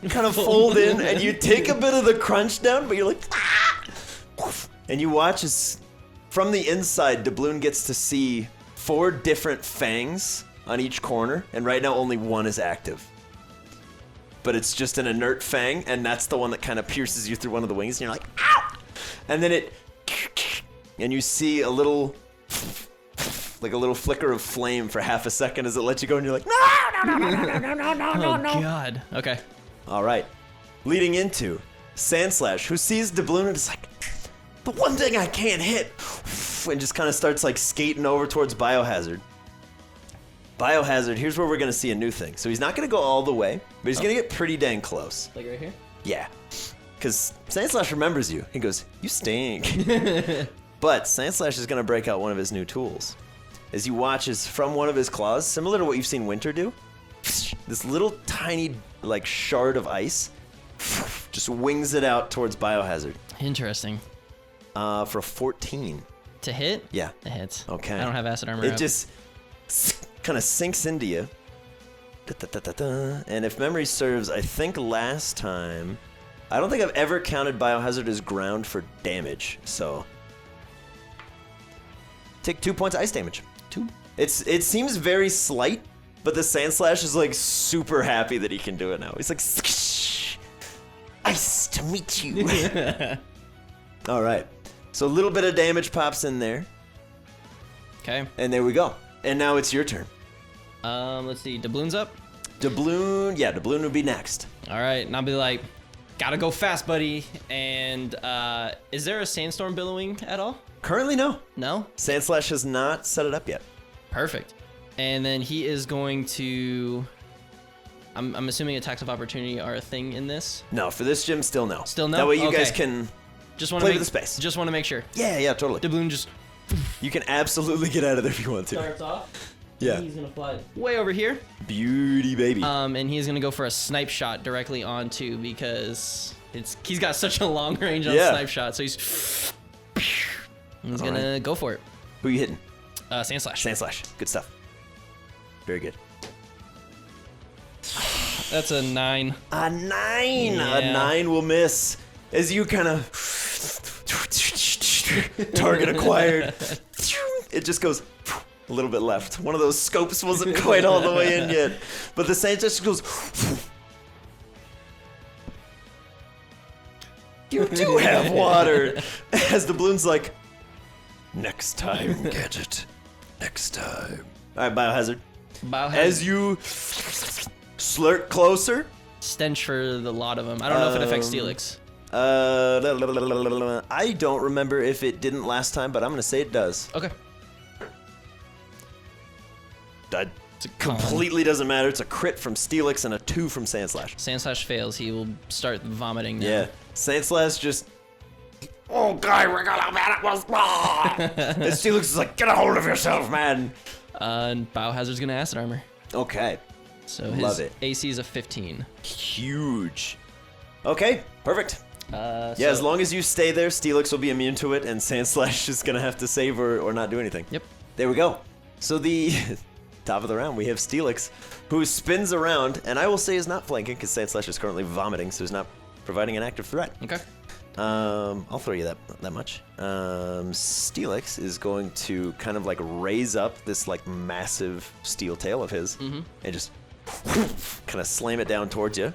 kind of fold in and you take a bit of the crunch down, but you're like, and you watch as from the inside, Doubloon gets to see 4 different fangs on each corner, and right now only one is active. But it's just an inert fang, and that's the one that kind of pierces you through one of the wings, and you're like, ow! And then and you see a little flicker of flame for half a second as it lets you go, and you're like, no. Oh, God. Okay. All right. Leading into Sandslash, who sees Doubloon and is like, the one thing I can't hit, and just kind of starts like skating over towards Biohazard. Biohazard, here's where we're going to see a new thing. So he's not going to go all the way, but he's going to get pretty dang close. Like right here? Yeah. Because Sandslash remembers you. He goes, you stink. But Sandslash is going to break out one of his new tools. As you watch as from one of his claws, similar to what you've seen Winter do, this little tiny like shard of ice just wings it out towards Biohazard. Interesting. For 14. To hit? Yeah. It hits. Okay. I don't have acid armor It up. just kind of sinks into you. And if memory serves, I think last time, I don't think I've ever counted Biohazard as ground for damage. So take 2 points of ice damage. 2. It seems very slight, but the Sandslash is like super happy that he can do it now. He's like, ice to meet you. All right. So a little bit of damage pops in there. Okay. And there we go. And now it's your turn. Let's see. Doubloon's up. Doubloon, yeah, Doubloon would be next. All right. And I'll be like, gotta go fast, buddy. And is there a sandstorm billowing at all? Currently, no. No? Sandslash has not set it up yet. Perfect. And then he is going to... I'm assuming attacks of opportunity are a thing in this. No, for this gym, still no. Still no? That way you Okay. guys can Just want play to with the space. Just want to make sure. Yeah, totally. Doubloon just You can absolutely get out of there if you want to. starts off. Yeah. He's gonna fly way over here. Beauty, baby. And he's gonna go for a snipe shot directly onto because he's got such a long range on snipe shot, so he's gonna go for it. Who you hitting? Sandslash. Sandslash. Good stuff. Very good. That's a 9. A 9. Yeah. A 9 will miss as you kind of target acquired. It just goes a little bit left. One of those scopes wasn't quite all the way in yet, but the Sandslash goes. You do have water. As the balloon's like, next time, Gadget. Next time. All right, Biohazard. As you slurp closer. Stench for the lot of them. I don't know if it affects Steelix. I don't remember if it didn't last time, but I'm going to say it does. Okay. That completely doesn't matter. It's a crit from Steelix and a 2 from Sandslash. Sandslash fails. He will start vomiting now. Yeah. Sandslash just... Oh, guy, we're gonna man, it was wrong. And Steelix is like, get a hold of yourself, man. And Biohazard's gonna acid armor. Okay. So his Love it. AC is a 15. Huge. Okay, perfect. So, Yeah, as long as you stay there, Steelix will be immune to it, and Sandslash is going to have to save or not do anything. Yep. There we go. So the top of the round, we have Steelix, who spins around, and I will say is not flanking, because Sandslash is currently vomiting, so he's not providing an active threat. Okay. I'll throw you that much. Steelix is going to kind of like raise up this like massive steel tail of his and just kind of slam it down towards you.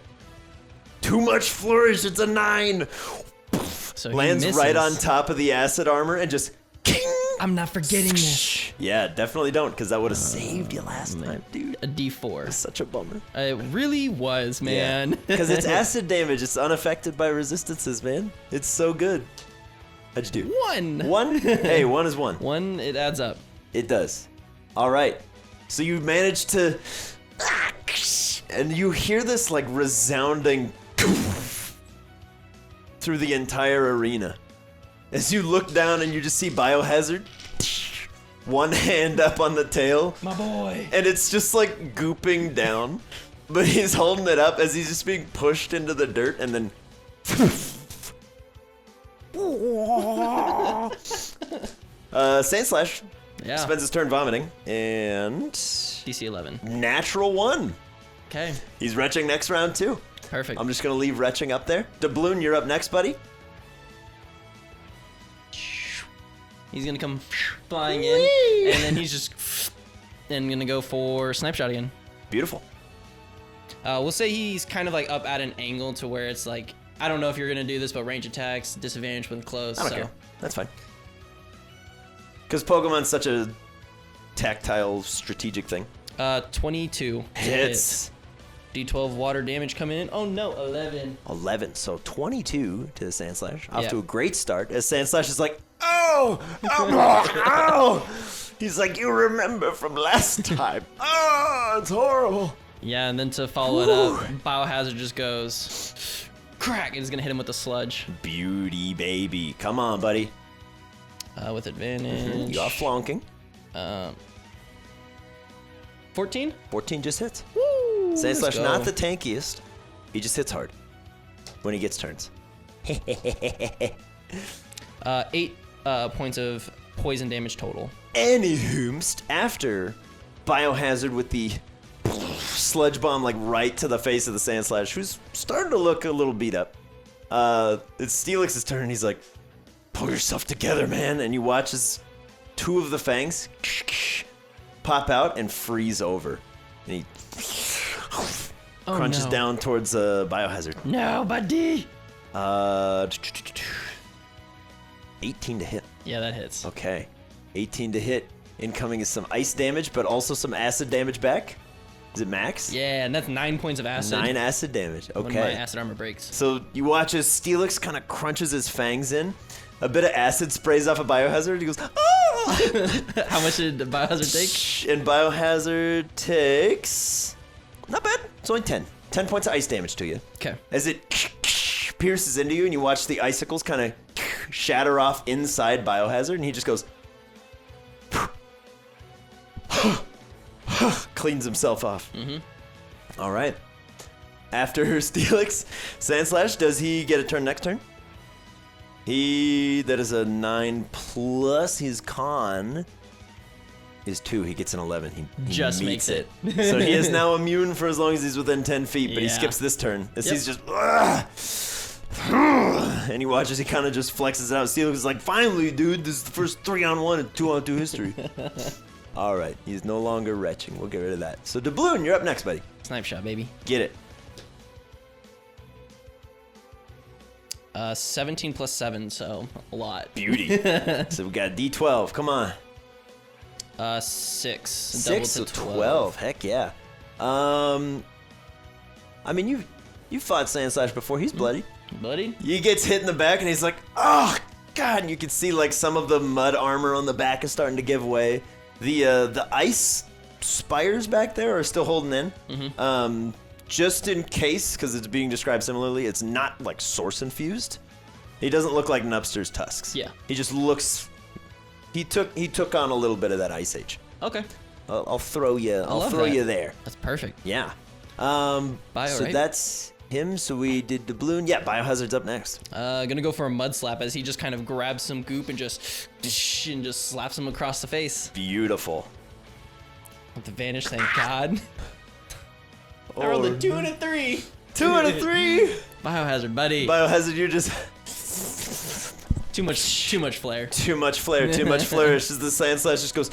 Too much flourish. It's a 9. So Lands right on top of the acid armor and just. King! I'm not forgetting this. Yeah, definitely don't, because that would have saved you last time, dude. A D4. It's such a bummer. It really was, man. Because it's acid damage. It's unaffected by resistances, man. It's so good. How'd you do? 1. 1? Hey, 1 is 1. 1, it adds up. It does. All right. So you managed to... And you hear this, like, resounding... through the entire arena. As you look down and you just see Biohazard, one hand up on the tail. My boy. And it's just like gooping down, but he's holding it up as he's just being pushed into the dirt and then... Sand Slash spends his turn vomiting, and... DC 11. Natural 1. Okay. He's retching next round too. Perfect. I'm just going to leave retching up there. Doubloon, you're up next, buddy. He's gonna come flying in, and then he's just gonna go for snipe shot again. Beautiful. We'll say he's kind of like up at an angle to where it's like, I don't know if you're gonna do this, but range attacks, disadvantage when close. I don't care. That's fine. Because Pokemon's such a tactile, strategic thing. 22. Hits. D12 water damage coming in. Oh no, 11. 11. So 22 to the Sand Slash. Off Yeah. to a great start. As Sand Slash is like, oh, oh. He's like, you remember from last time. Oh, it's horrible. Yeah, and then to follow it up, Biohazard just goes crack, and it's gonna hit him with the sludge. Beauty, baby. Come on, buddy. With advantage. You are flonking. 14? 14 just hits. Woo! Sand let's Slash, go. not the tankiest. He just hits hard when he gets turns. 8 points of poison damage total. Anywhoomst, after Biohazard with the sludge bomb like right to the face of the Sand Slash, who's starting to look a little beat up. It's Steelix's turn, and he's like, pull yourself together, man. And you watch as 2 of the fangs pop out and freeze over. And he crunches down towards Biohazard. No, buddy. 18 to hit. Yeah, that hits. Okay. 18 to hit. Incoming is some ice damage, but also some acid damage back. Is it max? Yeah, and that's 9 points of acid. 9 acid damage. When Okay. my acid armor breaks. So you watch as Steelix kind of crunches his fangs in. A bit of acid sprays off a Biohazard. He goes, ah! How much did Biohazard take? And Biohazard takes... Not bad. It's only 10. 10 points of ice damage to you. Okay. As it pierces into you and you watch the icicles kind of shatter off inside Biohazard, and he just goes... cleans himself off. All right. After Steelix, Sandslash, does he get a turn next turn? That is a 9 plus his con is 2. He gets an 11. He Just meets makes it. So he is now immune for as long as he's within 10 feet, but he Yeah. skips this turn. As Yep. he's just... and he watches, he kind of just flexes it out. Steelix is like, finally, dude, this is the first 3-on-1 and 2-on-2 history. All right, he's no longer retching. We'll get rid of that. So Doubloon, you're up next, buddy. Snipe shot, baby. Get it. 17 plus 7, so a lot. Beauty. So we got D12. Come on. 6. 6 Double to to 12. Heck yeah. I mean, you fought Sandslash before. He's bloody. Buddy? He gets hit in the back, and he's like, oh, God. And you can see, like, some of the mud armor on the back is starting to give way. The ice spires back there are still holding in. Just in case, because it's being described similarly, it's not, like, source infused. He doesn't look like Nupster's tusks. Yeah. He just looks... He took on a little bit of that Ice Age. Okay. I'll throw you. I'll love throw that. you there. That's perfect. Yeah. Bio, So right? that's him. So we did Doubloon. Yeah, Biohazard's up next. Gonna go for a mud slap as he just kind of grabs some goop and just slaps him across the face. Beautiful. With the vanish, thank God. I rolled a 2 and a 3. 2 out of 3. Biohazard, buddy. Biohazard, you're just Too much flare. Too much flare, too much flourish as the Sand Slash just goes.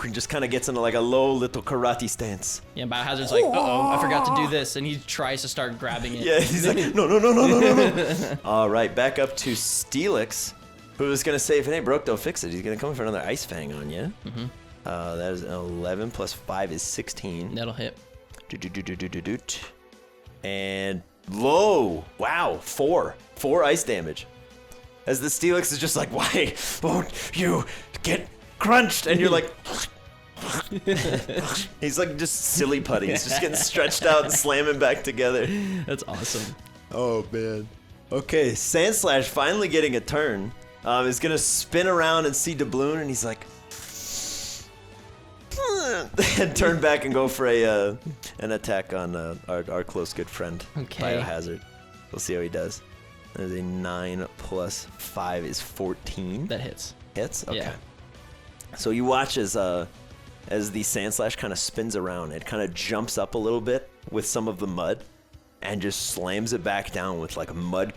And just kind of gets into like a low little karate stance. Yeah, Biohazard's like, uh-oh, I forgot to do this. And he tries to start grabbing it. Yeah, he's like, no. All right, back up to Steelix, who was going to say, if it ain't broke, don't fix it. He's going to come for another Ice Fang on you. Mm-hmm. That is 11 plus 5 is 16. That'll hit. And low. Wow, 4 ice damage. As the Steelix is just like, why won't you get crunched? And you're like... He's like just silly putty. He's just getting stretched out and slamming back together. That's awesome. Oh, man. Okay, Sand Slash finally getting a turn. Is going to spin around and see Doubloon, and he's like... and turn back and go for an attack on our close good friend, Okay. Biohazard. We'll see how he does. There's a 9 plus 5 is 14. That hits. Hits? Okay. Yeah. So you watch as the Sand Slash kind of spins around. It kind of jumps up a little bit with some of the mud and just slams it back down with like mud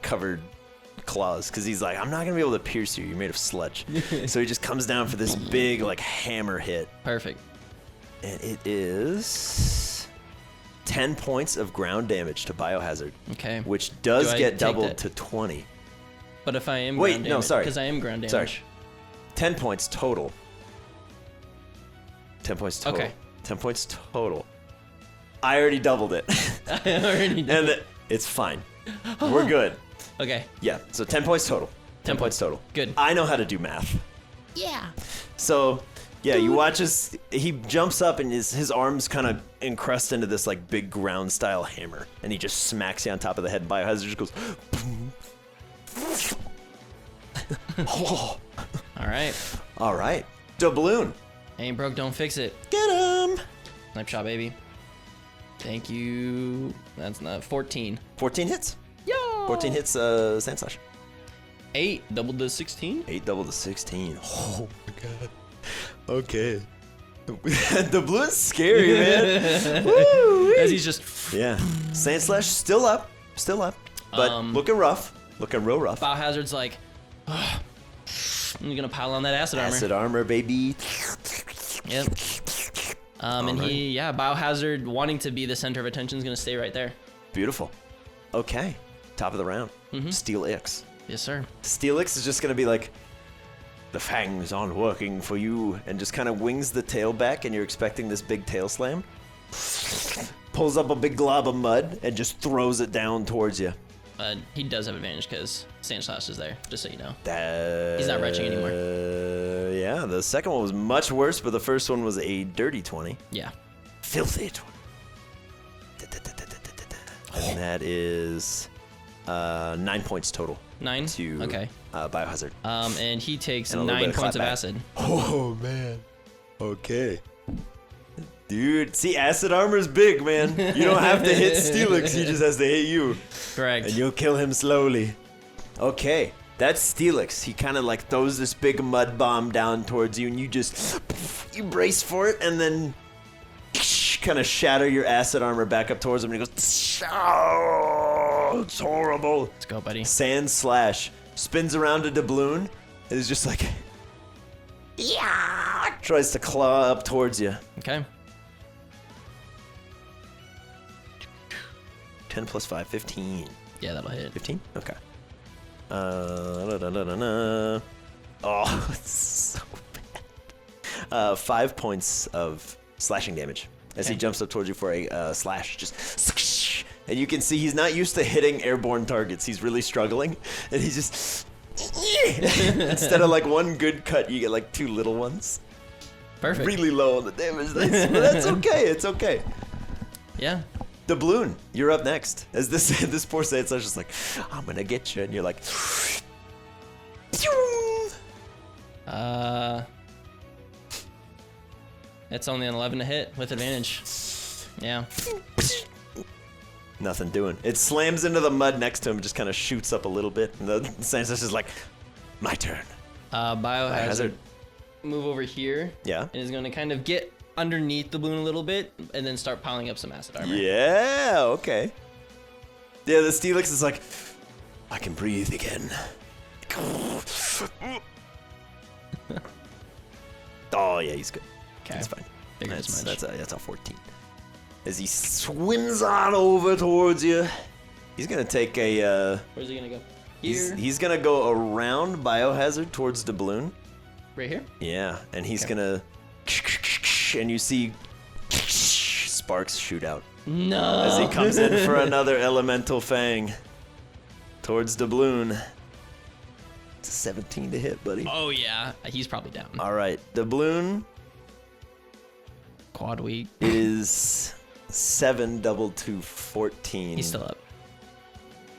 covered claws, because he's like, I'm not going to be able to pierce you. You're made of sludge. So he just comes down for this big like hammer hit. Perfect. And it is 10 points of ground damage to Biohazard. Okay. Which does get take doubled that? to 20. But if I am Wait, ground no, damage, sorry. because I am ground damage. Sorry. 10 points total. 10 points total. Okay. 10 points total. I already doubled it. I already did. And it's fine. We're good. Okay. Yeah, so 10 points total. 10 points total. Good. I know how to do math. Yeah. So, yeah, you watch as he jumps up and his arms kind of encrust into this like big ground style hammer, and he just smacks you on top of the head, and Biohazard just goes boom. All right. All right. Doubloon. Ain't broke, don't fix it. Get him. Snipe shot, baby. Thank you. That's not 14. 14 hits. Yo. 14 hits Sand Slash. 8 doubled to 16. 8 double to 16. Oh my god. Okay. Doubloon's scary, man. Woo! As he's just Yeah. Sand Slash still up. Still up. But looking rough. Looking real rough. Biohazard's like, I'm gonna pile on that acid armor. Acid armor, baby. Yep. And Biohazard, wanting to be the center of attention, is gonna stay right there. Beautiful. Okay. Top of the round. Steelix. Yes, sir. Steelix is just going to be like, the fangs aren't working for you, and just kind of wings the tail back, and you're expecting this big tail slam. Pulls up a big glob of mud and just throws it down towards you. He does have advantage because Sand Slash is there, just so you know. He's not retching anymore. Yeah, the second one was much worse, but the first one was a dirty 20. Yeah. Filthy 20. And that is 9 points total. 9? To okay. Biohazard. And he takes And a little 9 bit of points of clapback. acid. Oh, man. Okay. Dude, see, acid armor is big, man. You don't have to hit Steelix, he just has to hit you. Correct. And you'll kill him slowly. Okay, that's Steelix. He kind of like throws this big mud bomb down towards you, and you brace for it, and then kind of shatter your acid armor back up towards him, and he goes, oh, it's horrible. Let's go, buddy. Sand Slash spins around to Doubloon, and is just like, yeah, tries to claw up towards you. Okay. 10 plus 5, 15. Yeah, that'll hit. 15? Okay. Oh, it's so bad. 5 points of slashing damage as he jumps up towards you for a slash. Just, and you can see he's not used to hitting airborne targets. He's really struggling, and he's just instead of like one good cut, you get like 2 little ones. Perfect. Really low on the damage. But that's okay. It's okay. Yeah. Doubloon, you're up next. As this poor Sand Slash is like, I'm gonna get you, and you're like, It's only an 11 to hit with advantage. Yeah. nothing doing. It slams into the mud next to him, just kind of shoots up a little bit, and the Sand Slash is like, my turn. Biohazard. Move over here. Yeah. And is gonna kind of get underneath the balloon a little bit, and then start piling up some acid armor. Yeah. Okay. Yeah, the Steelix is like, I can breathe again. Oh yeah, he's good. Okay. That's fine. Figured as much. That's a 14. As he swims on over towards you, he's gonna take a. Where's he gonna go? Here. He's gonna go around Biohazard towards the balloon. Right here? Yeah, and he's gonna. And you see sparks shoot out No. as he comes in for another elemental fang towards the balloon. It's a 17 to hit, buddy. Oh yeah, he's probably down. All right, the balloon Quad weak. is 7 double to 14. He's still up.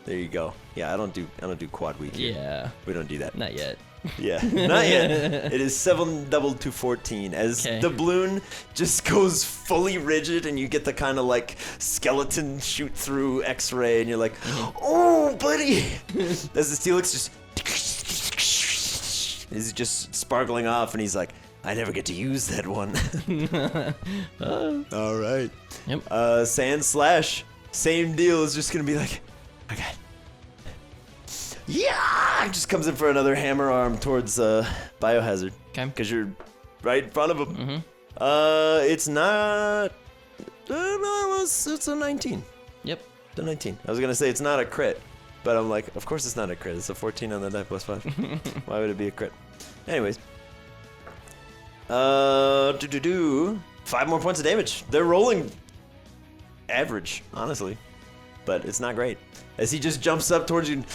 There you go. Yeah, I don't do quad week here. Yeah. We don't do that. Not yet. Yeah, not yet. It is 7 double to 14 as Okay. the balloon just goes fully rigid and you get the kind of like skeleton shoot through X-ray and you're like, oh, buddy. As the Steelix just is just sparkling off and he's like, I never get to use that one. All right. Yep. Sand Slash, same deal. Is just gonna be like, okay. Yeah, just comes in for another hammer arm towards Biohazard. Okay. Because you're right in front of him. Mm-hmm. It's not. It's a 19. Yep. It's a 19. I was gonna say it's not a crit, but I'm like, of course it's not a crit. It's a 14 on the die plus 5. Why would it be a crit? Anyways. 5 more points of damage. They're rolling average, honestly, but it's not great. As he just jumps up towards you, and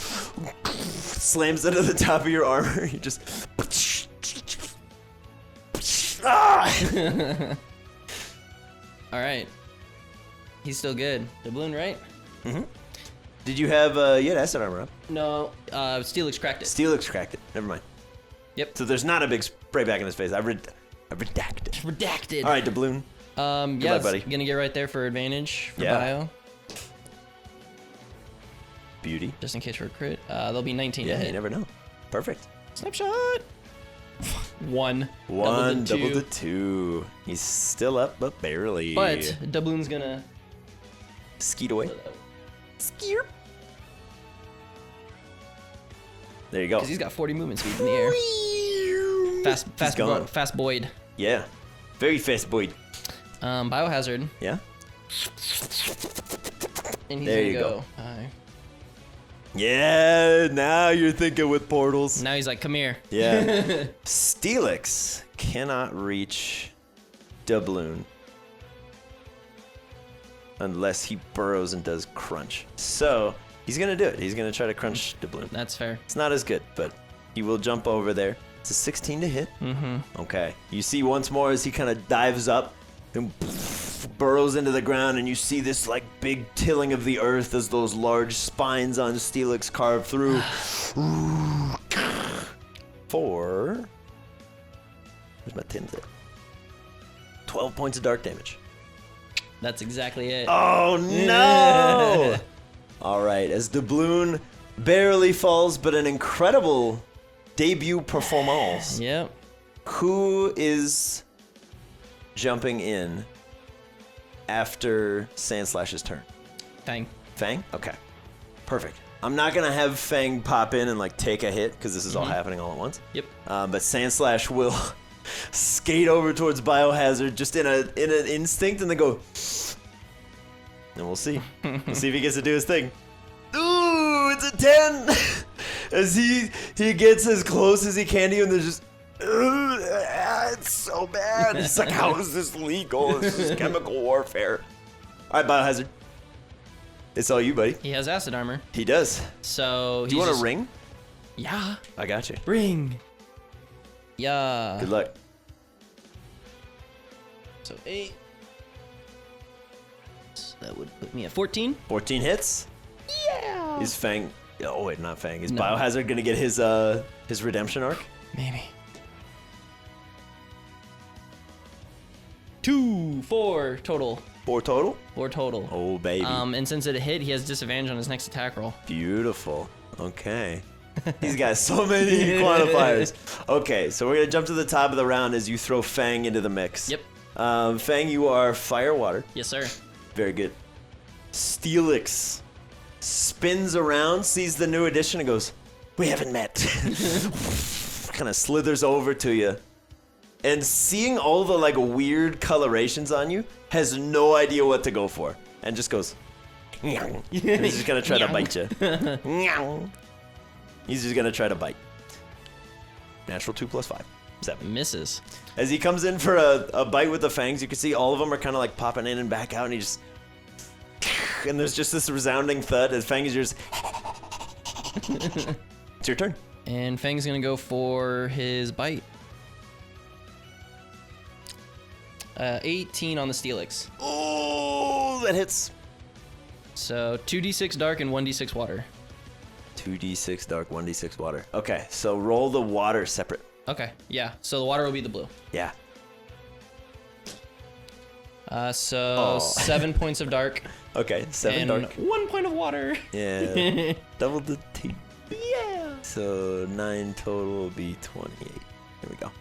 slams into the top of your armor. He just. Ah! All right. He's still good. The balloon, right? Mm-hmm. Did you have you had acid armor up? No. Steelix cracked it. Steelix cracked it. Never mind. Yep. So there's not a big spray back in his face. I redacted. Redacted. All right, doubloon. Yeah, Goodbye, buddy. Gonna get right there for advantage for Yeah. bio. Beauty. Just in case for a crit. There'll be 19 Yeah, to hit. you never know. Perfect. Snapshot. 1. One, Double double to to 2. He's still up, but barely. But doubloon's gonna Skeet away. Skeer. There you go. because he's got 40 movement speed in the air. gone. Fast Boyd. Yeah. Very fast boy. Biohazard. Yeah? And he's There gonna you go. Yeah, now you're thinking with portals. Now he's like, come here. Yeah. Steelix cannot reach doubloon unless he burrows and does crunch. So he's gonna do it. He's gonna try to crunch doubloon. That's fair. It's not as good, but he will jump over there. It's a 16 to hit. Mm-hmm. Okay. You see once more as he kind of dives up and burrows into the ground, and you see this like big tilling of the earth as those large spines on Steelix carve through. 4. Where's my 10 at? 12 points of dark damage. That's exactly it. Oh no! All right, as doubloon barely falls, but an incredible debut performance. Yep. Who is jumping in after Sandslash's turn? Fang. Fang? Okay. Perfect. I'm not going to have Fang pop in and like take a hit because this is all happening all at once. Yep. But Sandslash will skate over towards Biohazard just in an instinct and then go. And we'll see. We'll see if he gets to do his thing. Ooh, it's a 10! As he gets as close as he can to you and there's just. It's so bad. It's like, how is this legal? This is chemical warfare. All right, Biohazard. It's all you, buddy. He has acid armor. He does. So Do you want a ring? Yeah. I got you. Ring. Yeah. Good luck. So 8. So that would put me at 14. 14 hits. Yeah. Is Fang? Oh wait, not Fang. Is No. Biohazard gonna get his redemption arc? Maybe. 2, 4 total. 4 total. 4 total. Oh baby. And since it hit, he has disadvantage on his next attack roll. Beautiful. Okay. He's got so many quantifiers. Okay, so we're gonna jump to the top of the round as you throw Fang into the mix. Yep. Fang, you are fire water. Yes, sir. Very good. Steelix spins around, sees the new addition, and goes, "We haven't met." Kind of slithers over to you. And seeing all the like weird colorations on you, has no idea what to go for. And just goes, "Nyang." And he's just gonna try to bite you. Nyang. He's just gonna try to bite. Natural 2 + 5. 7. Misses. As he comes in for a bite with the fangs, you can see all of them are kind of like popping in and back out, and he just... And there's just this resounding thud as Fang is yours. It's your turn. And Fang's gonna go for his bite. 18 on the Steelix. Oh, that hits. So 2d6 dark and 1d6 water. 2d6 dark, 1d6 water. Okay, so roll the water separate. Okay, yeah. So the water will be the blue. Yeah. So 7 points of dark. Okay, 7 and dark. 1 point of water. Yeah. Double the T. Yeah. So 9 total will be 28. Here we go.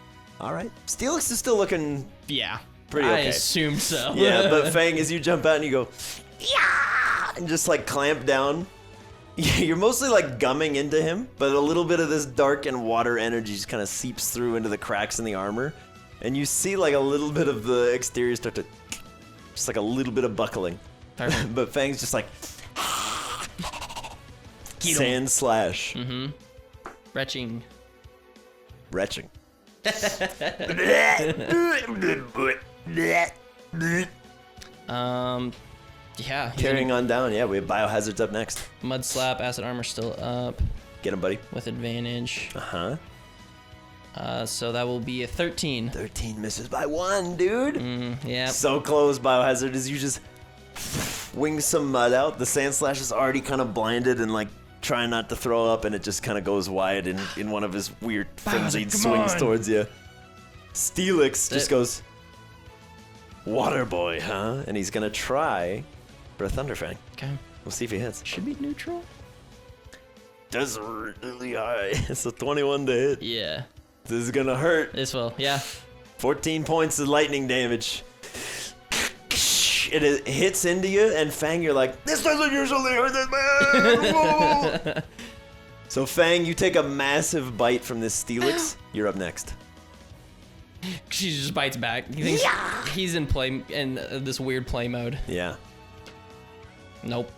All right. Steelix is still looking Yeah. pretty okay. I assume so. Yeah, but Fang, as you jump out and you go, yeah, and just like clamp down, you're mostly like gumming into him, but a little bit of this dark and water energy just kind of seeps through into the cracks in the armor, and you see like a little bit of the exterior start to, just like a little bit of buckling. But Fang's just like, sand slash. Mm-hmm. Retching. Retching. Yeah. Carrying on down, yeah, we have biohazards up next. Mud slap, acid armor still up. Get him, buddy. With advantage. Uh-huh. So that will be a 13. 13 misses by 1, dude. Yeah. So close, biohazard, as you just wing some mud out. The sand slash is already kind of blinded and like trying not to throw up, and it just kind of goes wide in one of his weird frenzied swings towards you. Steelix just goes, "Water boy, huh?" And he's gonna try for a Thunderfang. Okay. We'll see if he hits. Should be neutral. That's really high. It's a 21 to hit. Yeah. This is gonna hurt. This will, yeah. 14 points of lightning damage. It hits into you, and Fang, you're like, "This doesn't usually hurt this man." Whoa. So Fang, you take a massive bite from this Steelix. You're up next. She just bites back. He thinks he's in this weird play mode. Yeah. Nope.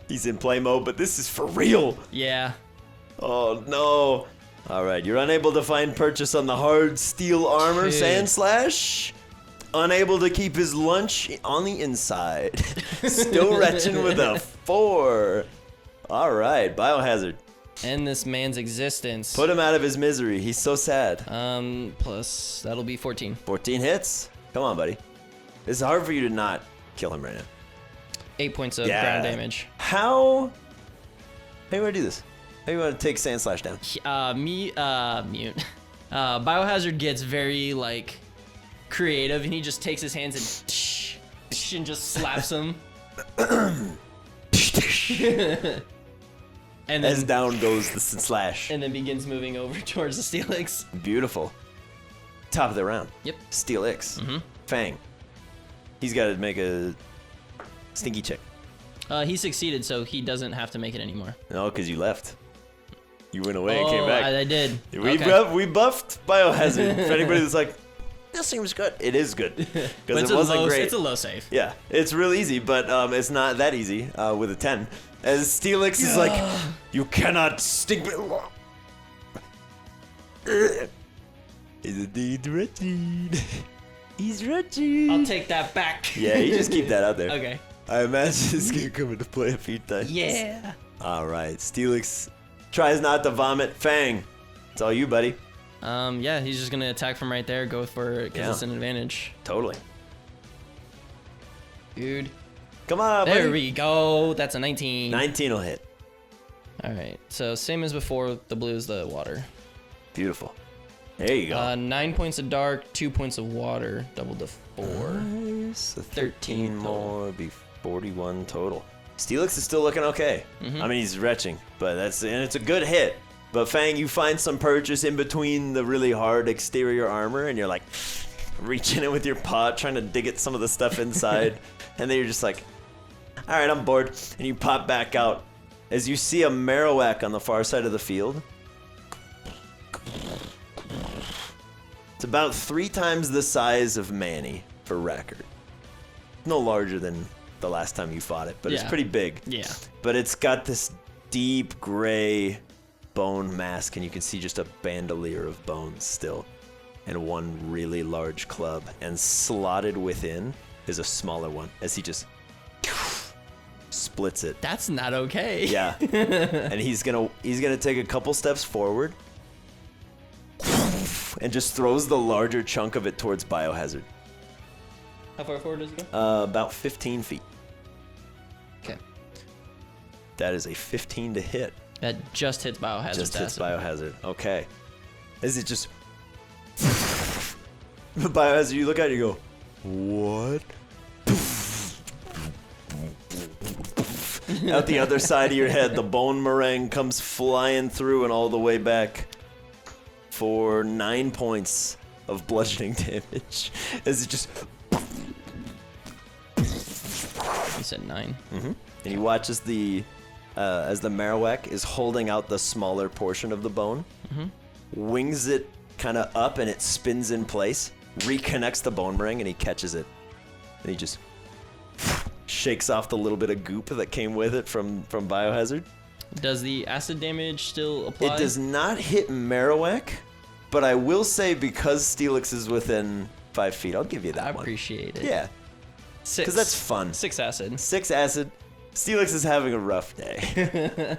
He's in play mode, but this is for real. Yeah. Oh no. All right, you're unable to find purchase on the hard steel armor, Dude. Sand Slash. Unable to keep his lunch on the inside. Still retching with a 4. All right, biohazard. End this man's existence. Put him out of his misery. He's so sad. Plus that'll be 14. 14 hits. Come on, buddy. It's hard for you to not kill him right now. 8 points of ground damage. How you want to do this? How you want to take Sand Slash down? Mute. Biohazard gets very like creative, and he just takes his hands and just slaps him. And then, as down goes the Slash. And then begins moving over towards the Steelix. Beautiful. Top of the round. Yep. Steelix. Fang. He's got to make a stinky check. He succeeded, so he doesn't have to make it anymore. No, because you left. You went away and came back. I did. We buffed Biohazard. If anybody was like, "This seems good," it is good. Because it wasn't great. It's a low save. Yeah, it's real easy, but it's not that easy with a 10. As Steelix is like, "You cannot stink me." He's indeed wretched. He's wretched. I'll take that back. Yeah, you just keep that out there. Okay. I imagine it's gonna come into play a few times. Yeah. All right, Steelix tries not to vomit. Fang, it's all you, buddy. Yeah, he's just gonna attack from right there. Go for it because it's an advantage. Totally. Dude. Come on, buddy. There we go. That's a 19. 19 will hit. All right. So same as before. The blue is the water. Beautiful. There you go. 9 points of dark, 2 points of water, doubled to 4. Nice. So 13 13 more would be 41 total. Steelix is still looking okay. I mean, he's retching, but it's a good hit. But Fang, you find some purchase in between the really hard exterior armor, and you're like reaching in with your paw, trying to dig at some of the stuff inside, and then you're just like, All right, I'm bored. And you pop back out as you see a Marowak on the far side of the field. It's about 3 times the size of Manny for record. No larger than the last time you fought it, but it's pretty big. Yeah. But it's got this deep gray bone mask, and you can see just a bandolier of bones still, and one really large club. And slotted within is a smaller one as he just splits it. That's not okay. Yeah. And he's gonna take a couple steps forward and just throws the larger chunk of it towards Biohazard. How far forward does it go? About 15 feet. Okay. That is a 15 to hit. That just hits Biohazard. Just hits Biohazard. Okay. As it just... Biohazard, you look at it, you go, what? Out the other side of your head, the bone meringue comes flying through and all the way back for 9 points of bludgeoning damage. As it just... You said 9. Mm-hmm. And he watches as the Marowak is holding out the smaller portion of the bone, wings it kind of up, and it spins in place, reconnects the bone meringue, and he catches it. And he just shakes off the little bit of goop that came with it from Biohazard. Does the acid damage still apply? It does not hit Marowak, but I will say because Steelix is within 5 feet, I'll give you that I one. appreciate it. Yeah. 6. Because that's fun. 6 acid. 6 acid. Steelix is having a rough day.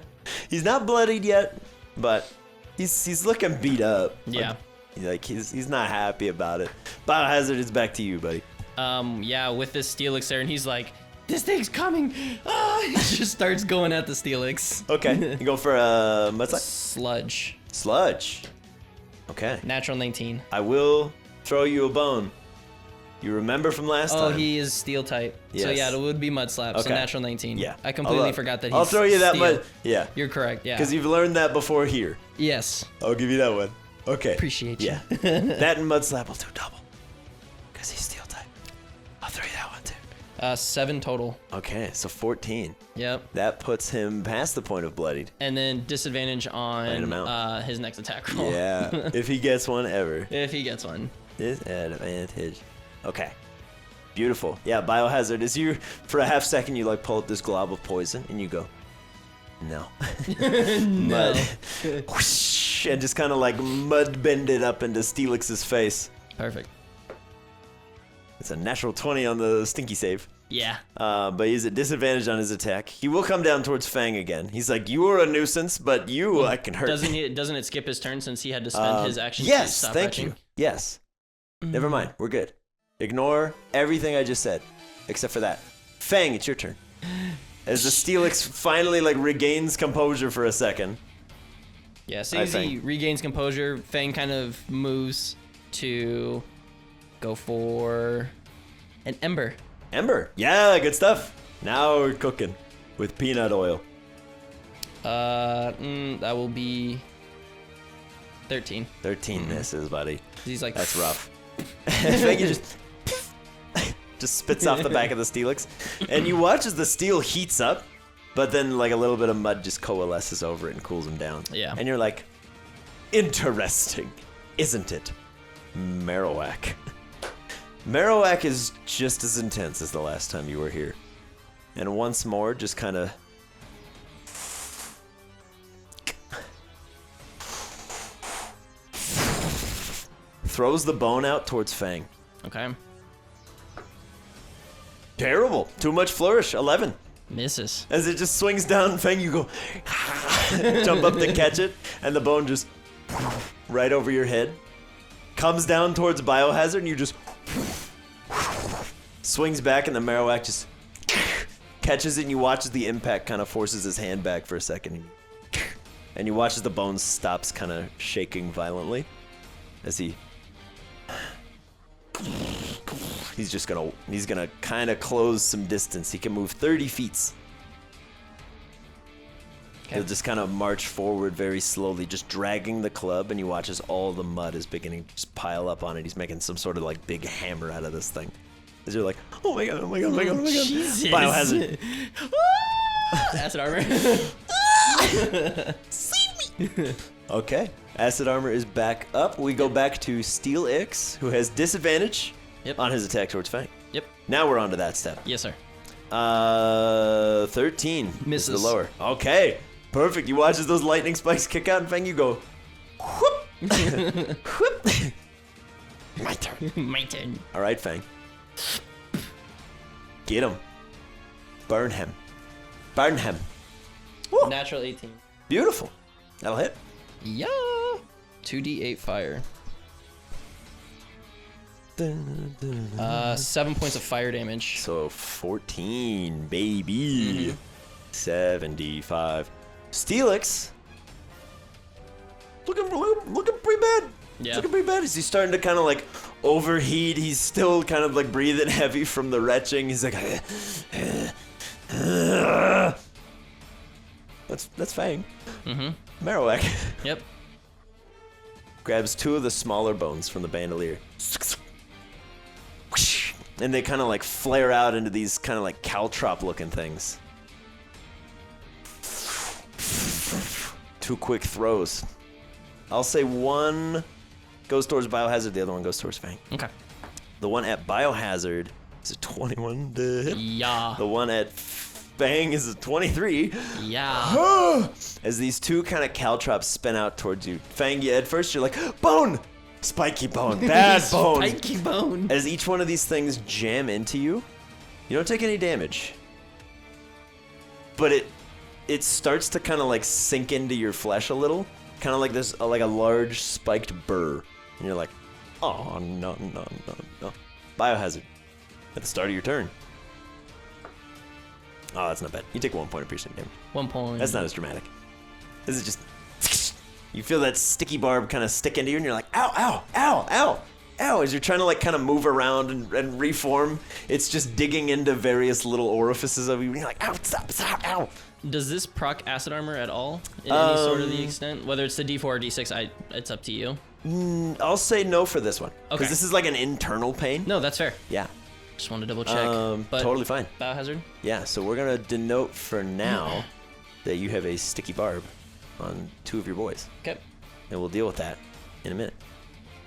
He's not bloodied yet, but he's looking beat up. Yeah. He's not happy about it. Biohazard is back to you, buddy. Yeah, with this Steelix there, and he's like, this thing's coming! Ah! He just starts going at the Steelix. Okay, you go for a Mudslap? Sludge. Sludge. Okay. Natural 19. I will throw you a bone. You remember from last time? Oh, he is steel type. Yes. So yeah, it would be mud slap. So Okay. natural 19. Yeah. I completely forgot that he's I'll throw you that steel. mud. Yeah. You're correct, yeah. Because you've learned that before here. Yes. I'll give you that one. Okay. Appreciate you. Yeah. That and Mudslap will do double. Because he's steel type. I'll throw you that one too. 7 total. Okay, so 14. Yep. That puts him past the point of bloodied. And then disadvantage Light him on out. his next attack roll. Yeah. If he gets one ever. If he gets one. Disadvantage. Okay. Beautiful. Yeah, Biohazard is you. For a half second, you like pull up this glob of poison, and you go, no. No. Mud. Whoosh, and just kind of like mud bend it up into Steelix's face. Perfect. It's a natural 20 on the stinky save. Yeah. But he's at disadvantage on his attack. He will come down towards Fang again. He's like, you are a nuisance, but I can hurt. Doesn't it skip his turn since he had to spend his action to Yes, stop thank retching? you. Yes. Never mind. We're good. Ignore everything I just said, except for that. Fang, it's your turn. As the Steelix finally regains composure for a second. Yeah, as soon as he regains composure, Fang kind of moves to go for an Ember. Ember. Yeah, good stuff. Now we're cooking with peanut oil. That will be 13. 13 misses, buddy. He's like, That's rough. Fang just spits off the back of the Steelix. And you watch as the steel heats up, but then a little bit of mud just coalesces over it and cools him down. Yeah. And you're like, interesting, isn't it? Marowak. Marowak is just as intense as the last time you were here. And once more, just kind of... throws the bone out towards Fang. okay. Terrible. Too much flourish. 11. Misses. As it just swings down, Fang, you go... jump up to catch it, and the bone just... right over your head. Comes down towards Biohazard, and you just... swings back, and the Marowak just... catches it, and you watch as the impact kind of forces his hand back for a second. And you watch as the bone stops kind of shaking violently. As he... He's gonna kind of close some distance. He can move 30 feet. Okay. He'll just kind of march forward very slowly, just dragging the club, and you watch as all the mud is beginning to just pile up on it. He's making some sort of big hammer out of this thing. As you're like, oh my god, oh my god, oh my god, oh my god. Jesus. Biohazard. Acid armor. Save me. Okay. Acid armor is back up. We go back to Steelix, who has disadvantage on his attack towards Fang. Yep. Now we're on to that step. Yes, sir. 13 Misses. is the lower. Okay. Perfect. You watch as those lightning spikes kick out, and Fang, you go, whoop. Whoop. My turn. My turn. All right, Fang. Get him. Burn him. Burn him. Woo. Natural 18. Beautiful. That'll hit. Yeah. 2d8 fire. 7 points of fire damage. So 14, baby. 75. Steelix. Looking pretty bad. Yeah. Looking pretty bad. Is he starting to kind of like overheat? He's still kind of like breathing heavy from the retching. He's like, that's Fang. Marowak. Yep. Grabs 2 of the smaller bones from the bandolier. And they kind of like flare out into these kind of like caltrop looking things. 2 quick throws. I'll say one goes towards Biohazard, the other one goes towards Fang. Okay. The one at Biohazard is a 21 to hit. Yeah. The one at Fang is a 23. Yeah. As these 2 kind of caltrops spin out towards you. Fang, you at first you're like, bone! Spiky bone, bad bone. Spiky bone. As each one of these things jam into you, you don't take any damage. But it starts to kind of like sink into your flesh a little. Kind of like this, like a large spiked burr. And you're like, oh, no. Biohazard. At the start of your turn. Oh, that's not bad. You take 1 point of piercing damage. 1 point. That's not as dramatic. This is just... You feel that sticky barb kind of stick into you, and you're like, ow, ow, ow, ow, ow. As you're trying to like kind of move around and reform, it's just digging into various little orifices of you, and you're like, ow, stop, ow. Does this proc acid armor at all in any sort of the extent? Whether it's the D4 or D6, it's up to you. I'll say no for this one. Okay. Because this is like an internal pain. No, that's fair. Yeah. Just wanted to double check. But Totally fine. Biohazard? Yeah, so we're going to denote for now that you have a sticky barb on 2 of your boys. Okay. And we'll deal with that in a minute.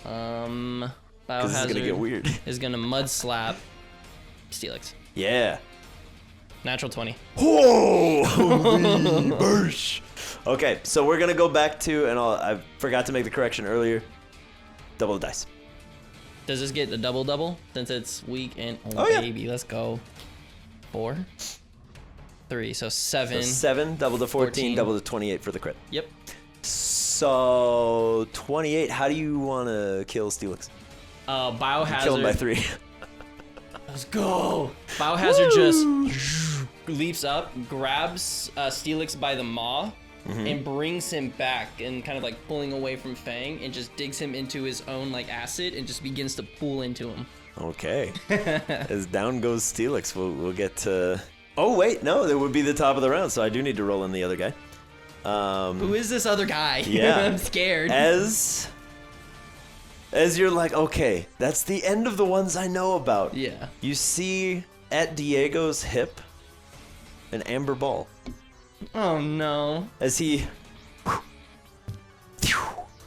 Biohazard Because this is going to get weird. is going to mud slap Steelix. Yeah. Natural 20. Oh, bursh. Okay, so we're going to go back to, and I forgot to make the correction earlier, double the dice. Does this get the double since it's weak and Yeah. baby, let's go. 4, 3, so 7. So 7, double to 14, 14. double to 28 for the crit. Yep. So 28, how do you want to kill Steelix? Biohazard. Kill him by 3. Let's go. Biohazard just leaps up, grabs Steelix by the maw, and brings him back and kind of like pulling away from Fang and just digs him into his own like acid and just begins to pull into him. Okay. As down goes Steelix, we'll get to... Oh, wait, no, that would be the top of the round, so I do need to roll in the other guy. Who is this other guy? Yeah. I'm scared. As you're like, okay, that's the end of the ones I know about. Yeah. You see at Diego's hip an amber ball. Oh no. As he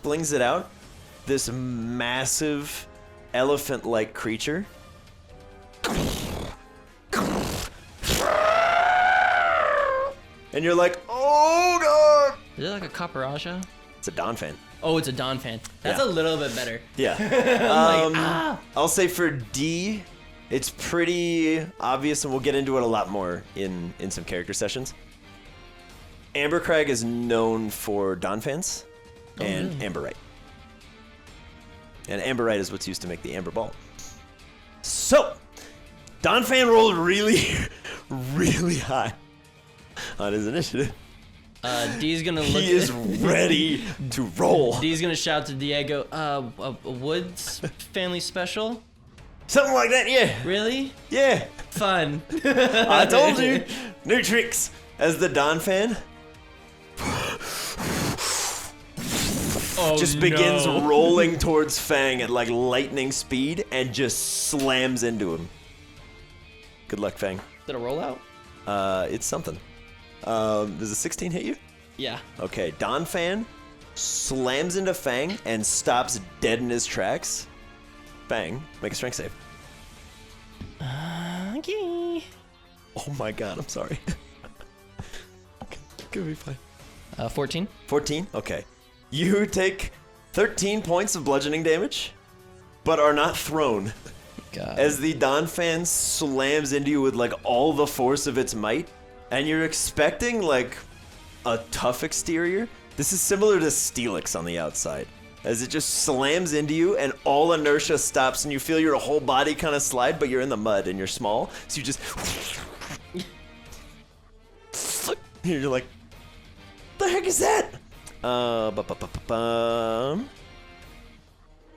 flings it out, this massive elephant-like creature and you're like, oh god! Is it like a Caparaja? It's a Don fan. Oh, it's a Don fan. That's Yeah. a little bit better. Yeah. I'll say for D, it's pretty obvious, and we'll get into it a lot more in some character sessions. Amber Crag is known for Don fans and Amberite. And Amberite is what's used to make the Amber Ball. So, Don fan rolled really, really high on his initiative. D's gonna look. He is ready to roll. D's gonna shout to Diego. A Woods family special? Something like that, yeah. Really? Yeah. Fun. I told you. New tricks. As the Don fan just begins rolling towards Fang at like lightning speed and just slams into him. Good luck, Fang. Is it a rollout? It's something. Does a 16 hit you? Yeah. Okay, Donphan slams into Fang and stops dead in his tracks. Fang, make a strength save. Okay. Oh my god, I'm sorry. Gonna be fine. 14. 14? Okay. You take 13 points of bludgeoning damage, but are not thrown. God. As the Donphan slams into you with like all the force of its might, and you're expecting like a tough exterior. This is similar to Steelix on the outside, as it just slams into you and all inertia stops and you feel your whole body kind of slide, but you're in the mud and you're small, so you just you're like, the heck is that?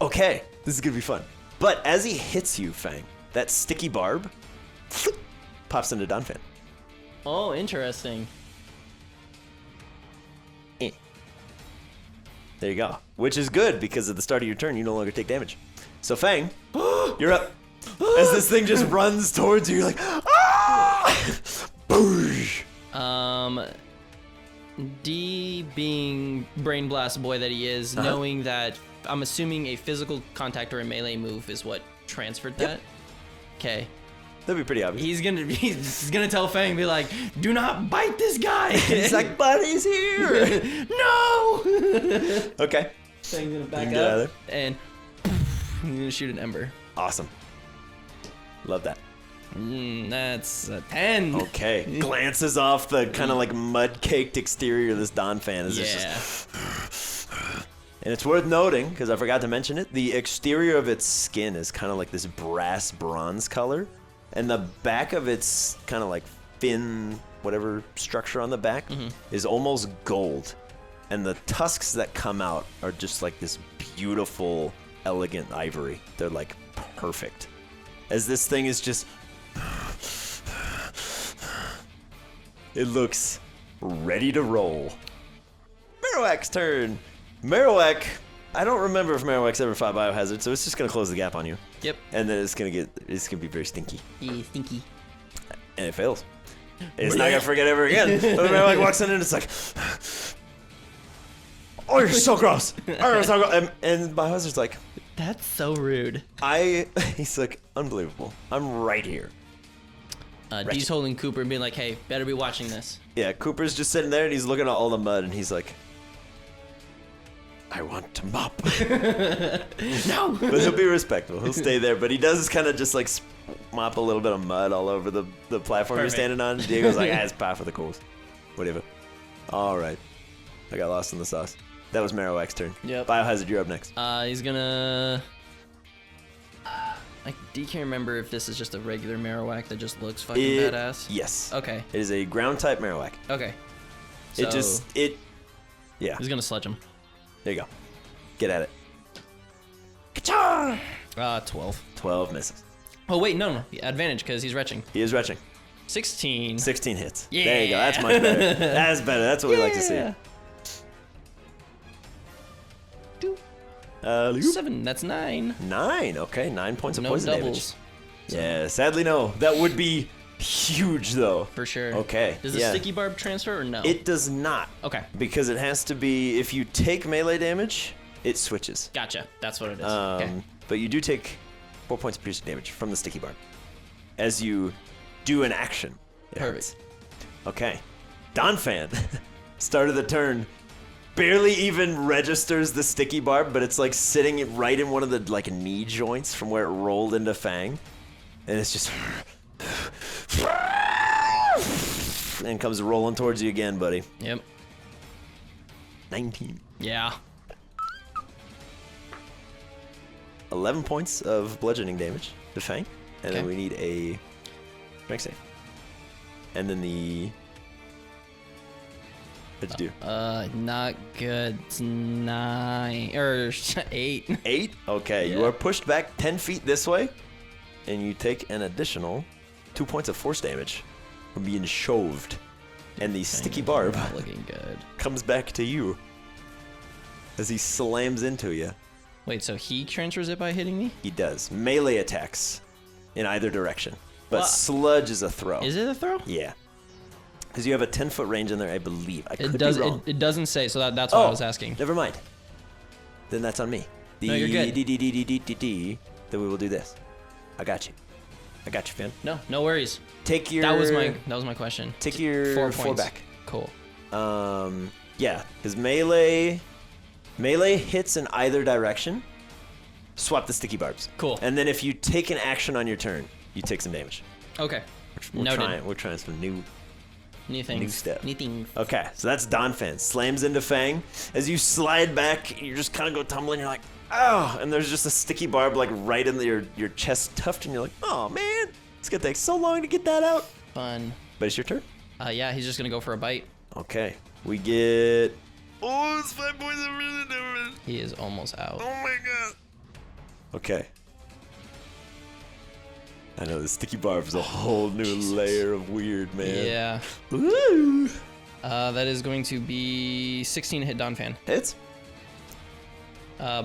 Okay, this is gonna be fun. But as he hits you, Fang, that sticky barb pops into Donphan. Oh, interesting. There you go. Which is good because at the start of your turn, you no longer take damage. So Fang, you're up. As this thing just runs towards you, you're like, ah! Boosh! D being brain blast boy that he is, knowing that I'm assuming a physical contact or a melee move is what transferred that. Okay. That'd be pretty obvious. He's gonna tell Fang, be like, do not bite this guy. He's like, but he's here. No. Okay. Fang's gonna back You can get out up of there. and he's gonna shoot an ember. Awesome. Love that. That's a 10. Okay. Glances off the kind of like mud-caked exterior of this Donphan. Yeah. And it's worth noting, because I forgot to mention it, the exterior of its skin is kind of like this brass bronze color. And the back of its kind of like fin, whatever structure on the back, is almost gold. And the tusks that come out are just like this beautiful, elegant ivory. They're like perfect. As this thing is just... It looks ready to roll. Marowak's turn. Marowak, I don't remember if Marowak's ever fought Biohazard, so it's just gonna close the gap on you. Yep. And then it's gonna be very stinky. Yeah, stinky. And it fails. It's not gonna forget ever again. But Marowak walks in and it's like, oh, you're so gross. Oh, you're so gross. And Biohazard's like, That's so rude. He's like, unbelievable. I'm right here. D's holding Cooper and being like, hey, better be watching this. Yeah, Cooper's just sitting there and he's looking at all the mud and he's like, I want to mop. No. But he'll be respectful. He'll stay there. But he does kind of just like mop a little bit of mud all over the platform you're standing on. Diego's like, it's par for the course. Whatever. All right. I got lost in the sauce. That was Marowak's turn. Yep. Biohazard, you're up next. He's gonna... D can't remember if this is just a regular Marowak that just looks fucking badass. Yes. Okay. It is a ground type Marowak. Okay. Yeah. He's gonna sludge him. There you go. Get at it. Ka-cha! 12. 12 misses. Oh, wait, no. Advantage, because he's retching. He is retching. 16. 16 hits. Yeah. There you go. That's much better. That's better. That's what we like to see. 7. That's 9. 9. Okay, 9 points of No poison doubles. damage. Yeah, sadly no. That would be huge though. For sure. Okay. Does the sticky barb transfer or no? It does not. Okay. Because it has to be, if you take melee damage, it switches. Gotcha. That's what it is. Okay. But you do take 4 points of piercing damage from the sticky barb as you do an action. It hurts. Okay. Donphan, start of the turn, barely even registers the sticky barb, but it's like sitting right in one of the like knee joints from where it rolled into Fang, and it's just and comes rolling towards you again, buddy. Yep. 19. Yeah. 11 points of bludgeoning damage to Fang, and then we need a strength save, and then the what'd you do? Not good. It's 9 or 8. 8? Okay, Yeah. you are pushed back 10 feet this way, and you take an additional 2 points of force damage from being shoved. And the sticky barb Not looking good. comes back to you as he slams into you. Wait, so he transfers it by hitting me? He does. Melee attacks in either direction. But Well, sludge is a throw. Is it a throw? Yeah. Because you have a 10-foot range in there, I believe. I could It does. be wrong. It doesn't say, so that's why I was asking. Never mind. Then that's on me. No, you're good. Then we will do this. I got you. I got you, fam. No worries. Take your. That was my question. Take your 4 points. back. Cool. Yeah, because melee hits in either direction. Swap the sticky barbs. Cool. And then if you take an action on your turn, you take some damage. Okay. We're trying some new things. new stuff. New things. Okay, so that's Donphan. Slams into Fang. As you slide back, you just kind of go tumbling. You're like, oh, and there's just a sticky barb like right in your chest tuft, and you're like, oh man, it's gonna take so long to get that out. Fun. But it's your turn. Yeah, he's just gonna go for a bite. Okay, we get. Oh, it's 5 points of damage. He is almost out. Oh my god. Okay. I know the sticky barb is a whole new layer of weird, man. Yeah. Woo! That is going to be 16 to hit Donphan. Hits.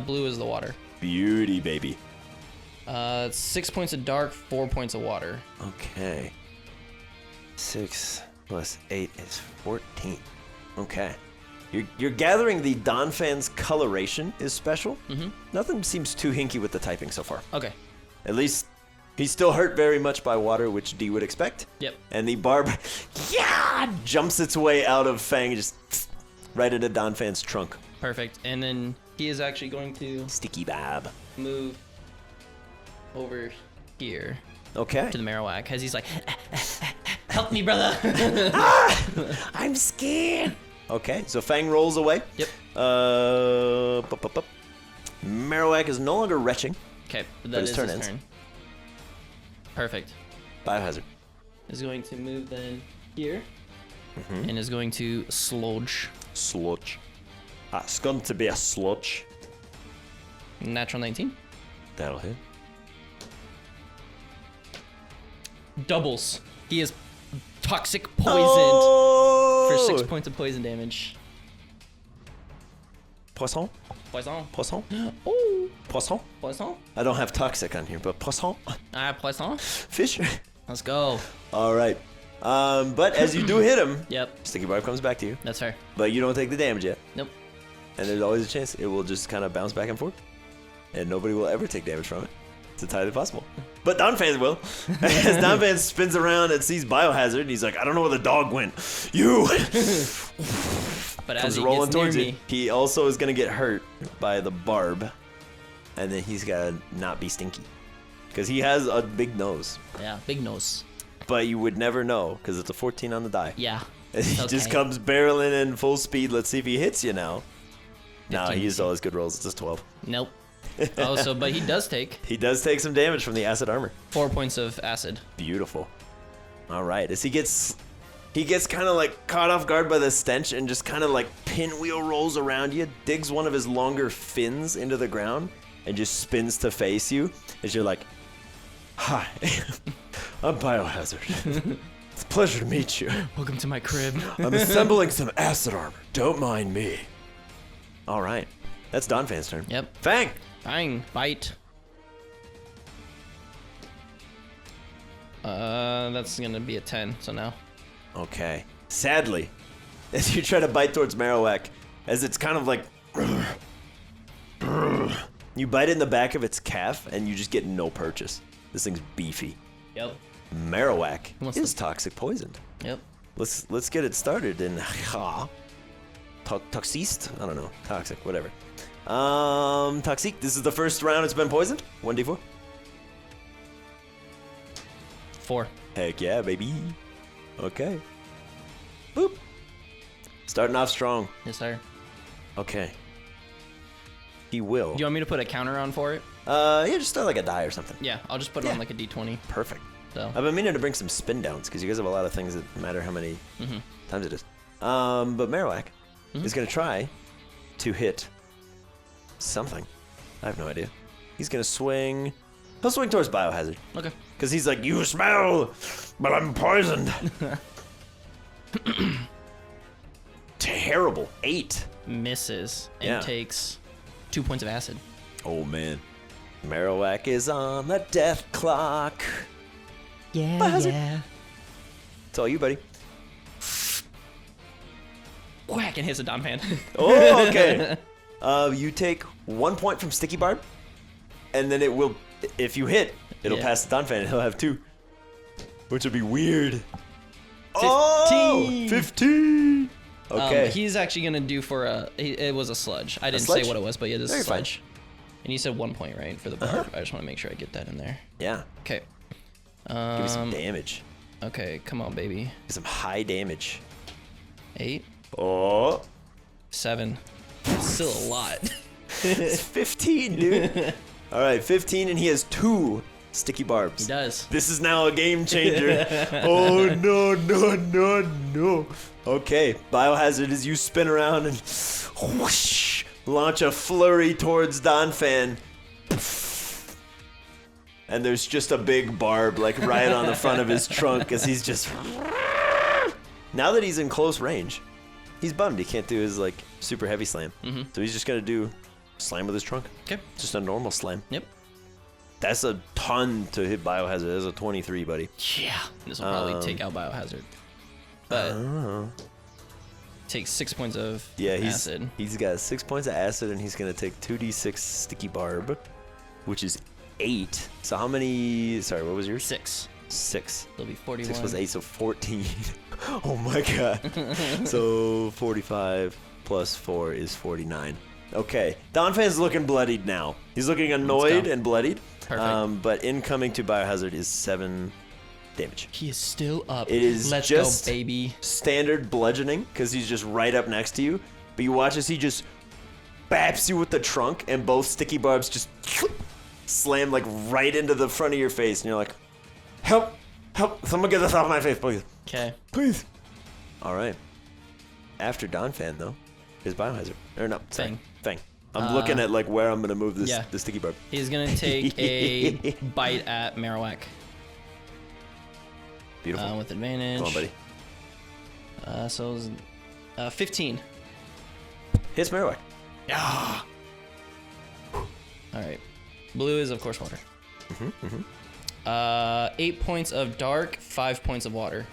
Blue is the water. Beauty, baby. 6 points of dark, 4 points of water. Okay. 6 plus 8 is 14. Okay. You're gathering the Donphan's coloration is special. Mm-hmm. Nothing seems too hinky with the typing so far. Okay. At least he's still hurt very much by water, which D would expect. Yep. And the barb, jumps its way out of Fang, just right into Donphan's trunk. Perfect. And then he is actually going to Sticky barb. move over here Okay. to the Marowak, because he's like, help me, brother. I'm scared. Okay, so Fang rolls away. Yep. Marowak is no longer retching. Okay, But that his is turn his ends. turn. Perfect. Biohazard. Is going to move then here, and is going to sludge. Sludge. It's going to be a sludge. Natural 19. That'll hit. Doubles. He is toxic poisoned Oh! for 6 points of poison damage. Poisson? Poison. Poisson? Oh. Poisson? Poisson. I don't have toxic on here, but poisson? Poisson. Fish? Let's go. All right. But as you do hit him, Yep. Sticky Barb comes back to you. That's fair. But you don't take the damage yet. Nope. And there's always a chance it will just kind of bounce back and forth. And nobody will ever take damage from it. It's entirely possible. But Donphan will. As Donphan spins around and sees Biohazard, and he's like, I don't know where the dog went. You! But as Comes he rolling gets near towards you. me, He also is going to get hurt by the barb. And then he's got to not be stinky. Because he has a big nose. yeah, big nose. But you would never know, because it's a 14 on the die. Yeah. And he Okay. just comes barreling in full speed. Let's see if he hits you now. No, 15. he used all his good rolls. It's just 12. Nope. Oh, but he does take He does take some damage from the acid armor. 4 points of acid. Beautiful. All right. As he gets kind of like caught off guard by the stench and just kind of like pinwheel rolls around you, digs one of his longer fins into the ground, and just spins to face you. As you're like, hi, I'm Biohazard. It's a pleasure to meet you. Welcome to my crib. I'm assembling some acid armor. Don't mind me. All right. That's Donphan's turn. Yep. Fang! Bang. Bite. That's gonna be a 10. So now. Okay. Sadly, as you try to bite towards Marowak, as it's kind of like... you bite in the back of its calf, and you just get no purchase. This thing's beefy. Yep. Marowak wants is toxic poisoned. Yep. Let's get it started in... Toxist? I don't know. Toxic, whatever. Toxic. This is the first round it's been poisoned. 1d4. 4. Heck yeah, baby. Okay. Boop. Starting off strong. Yes, sir. Okay. He will. Do you want me to put a counter on for it? Yeah, just start like a die or something. Yeah, I'll just put it on like a d20. Perfect. So. I've been meaning to bring some spin downs because you guys have a lot of things that matter how many times it is. But Marowak is going to try to hit something. I have no idea. He's going to swing. He'll swing towards Biohazard. Okay. Because he's like, you smell, but I'm poisoned. Terrible. 8. Misses and Yeah. takes 2 points of acid. Oh, man. Marowak is on the death clock. Yeah, Biohazard. yeah. It's all you, buddy. Whack, and hits a Donphan. Oh, okay. You take 1 point from Sticky Barb, and then it will, if you hit, it'll pass the Donphan, and he'll have 2. Which would be weird. 15. 15. Okay. He's actually gonna do for it was a sludge. I didn't sludge? say what it was, but yeah, this is a Very fine. sludge. And you said 1 point, right, for the barb. I just want to make sure I get that in there. Yeah. Okay. Give me some damage. Okay, come on, baby. Get some high damage. 8, Oh. 7. Still a lot. It's 15, dude. All right, 15, and he has 2 Sticky Barbs. He does. This is now a game changer. Oh, no, no, no, no. Okay, Biohazard as you spin around and whoosh, launch a flurry towards Donphan. And there's just a big barb like right on the front of his trunk as he's just... Now that he's in close range, he's bummed he can't do his like super heavy slam. So he's just gonna do slam with his trunk. Okay. Just a normal slam. Yep. That's a ton to hit Biohazard. That's a 23, buddy. Yeah. This will probably take out Biohazard. But takes 6 points of acid. He's got 6 points of acid, and he's gonna take 2d6 Sticky Barb, which is 8. So how many? Sorry, what was yours? 6. 6. It'll be 41. 6 plus 8, so 14. Oh my god. So 45 plus 4 is 49. Okay. Donphan's looking bloodied now. He's looking annoyed and bloodied. Perfect. But incoming to Biohazard is 7 damage. He is still up. It is Let's just go, baby. standard bludgeoning because he's just right up next to you. But you watch as he just baps you with the trunk, and both Sticky Barbs just slam like right into the front of your face, and you're like, help, help, someone get this off my face, please. Okay. Please. All right. After Donphan, though, is Biohazard. Or no, Fang. Fang. I'm looking at like where I'm going to move this the Sticky Barb. He's going to take a bite at Marowak. Beautiful. With advantage. Come on, buddy. So it was, 15. Hits Marowak. Yeah. All right. Blue is, of course, water. 8 points of dark, 5 points of water.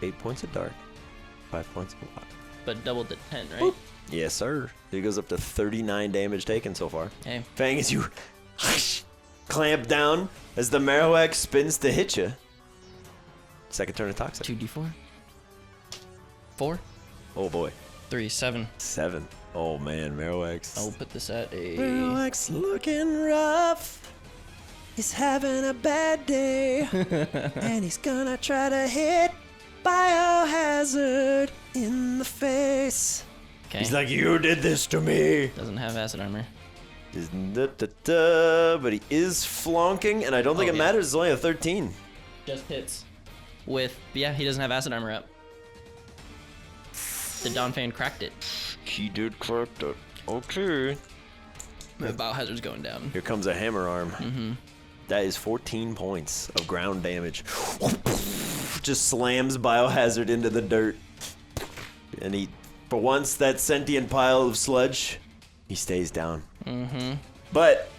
8 points of dark, 5 points of water. But doubled to 10, right? Boop. Yes, sir. He goes up to 39 damage taken so far. Okay. Fang, as you clamp down as the Marowak spins to hit you. Second turn of Toxic. 2d4. 4. Oh boy. 3, 7. 7. Oh man, Marowak's. I'll put this at a... Marowak's looking rough. He's having a bad day. And he's gonna try to hit Biohazard in the face. Okay. He's like, you did this to me. Doesn't have acid armor. But he is flonking, and I don't think it matters. It's only a 13. Just hits. With, yeah, he doesn't have acid armor up. The Donphan cracked it. He did crack it. Okay. The Biohazard's going down. Here comes a hammer arm. That is 14 points of ground damage. Just slams Biohazard into the dirt. And he, for once, that sentient pile of sludge, he stays down. But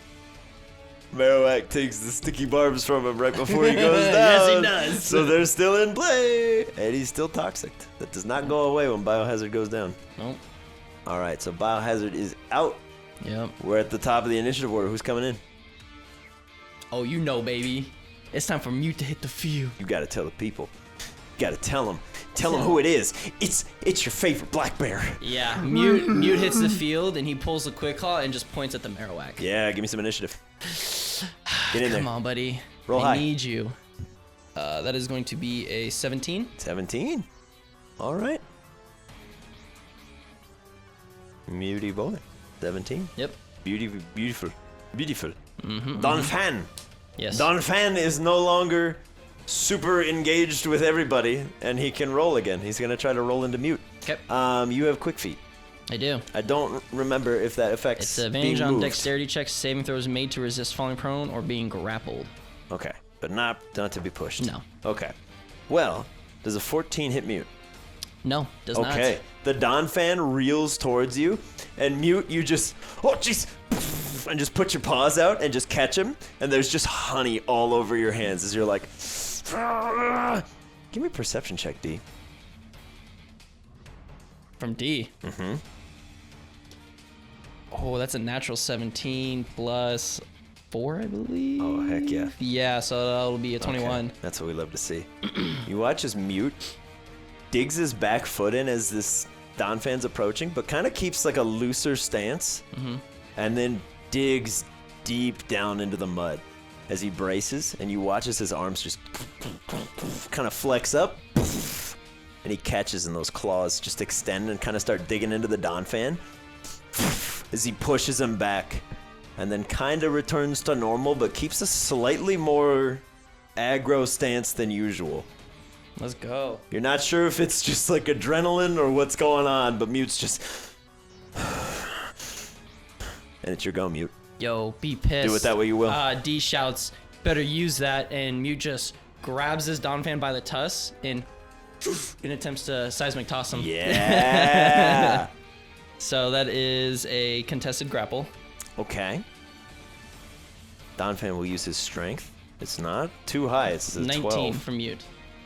Marowak takes the Sticky Barbs from him right before he goes down. Yes, he does. So they're still in play. And he's still toxic. That does not go away when Biohazard goes down. Nope. All right, so Biohazard is out. Yep. We're at the top of the initiative order. Who's coming in? Oh, you know, baby. It's time for Mute to hit the field. You gotta tell the people. You gotta tell them. Tell them who it is. It's your favorite black bear. Yeah, Mute hits the field, and he pulls a quick claw and just points at the Marowak. Yeah, give me some initiative. Get in there. Come on, buddy. Roll I high. need you. That is going to be a 17. 17. All right. Muty boy. 17. Yep. Beautiful. Donphan. Yes. Donphan is no longer super engaged with everybody, and he can roll again. He's gonna try to roll into Mute. Okay. You have quick feet. I do. I don't remember if that affects It's advantage being on moved. dexterity checks, saving throws made to resist falling prone or being grappled. Okay, but not to be pushed. No. Okay. Well, does a 14 hit Mute? No, does not. Okay. The Donphan reels towards you, and Mute, you just, oh jeez, and just put your paws out and just catch him, and there's just honey all over your hands as you're like, give me a perception check, D. From D. Mm-hmm. Oh, that's a natural 17 plus 4, I believe. Oh, heck yeah. Yeah, so that'll be a 21. Okay. That's what we love to see. You watch as Mute digs his back foot in as this Donphan's approaching, but kind of keeps like a looser stance, and then digs deep down into the mud as he braces, and you watch as his arms just kind of flex up, and he catches, and those claws just extend and kind of start digging into the Donphan as he pushes him back, and then kind of returns to normal, but keeps a slightly more aggro stance than usual. Let's go. You're not sure if it's just like adrenaline or what's going on, but Mute's just... And it's your go, Mute. Yo, be pissed. Do it that way you will. D shouts, better use that, and Mute just grabs his Donphan by the tusk and attempts to seismic toss him. Yeah! So that is a contested grapple. Okay. Donphan will use his strength. It's not too high. It's a 19 12. from Mute.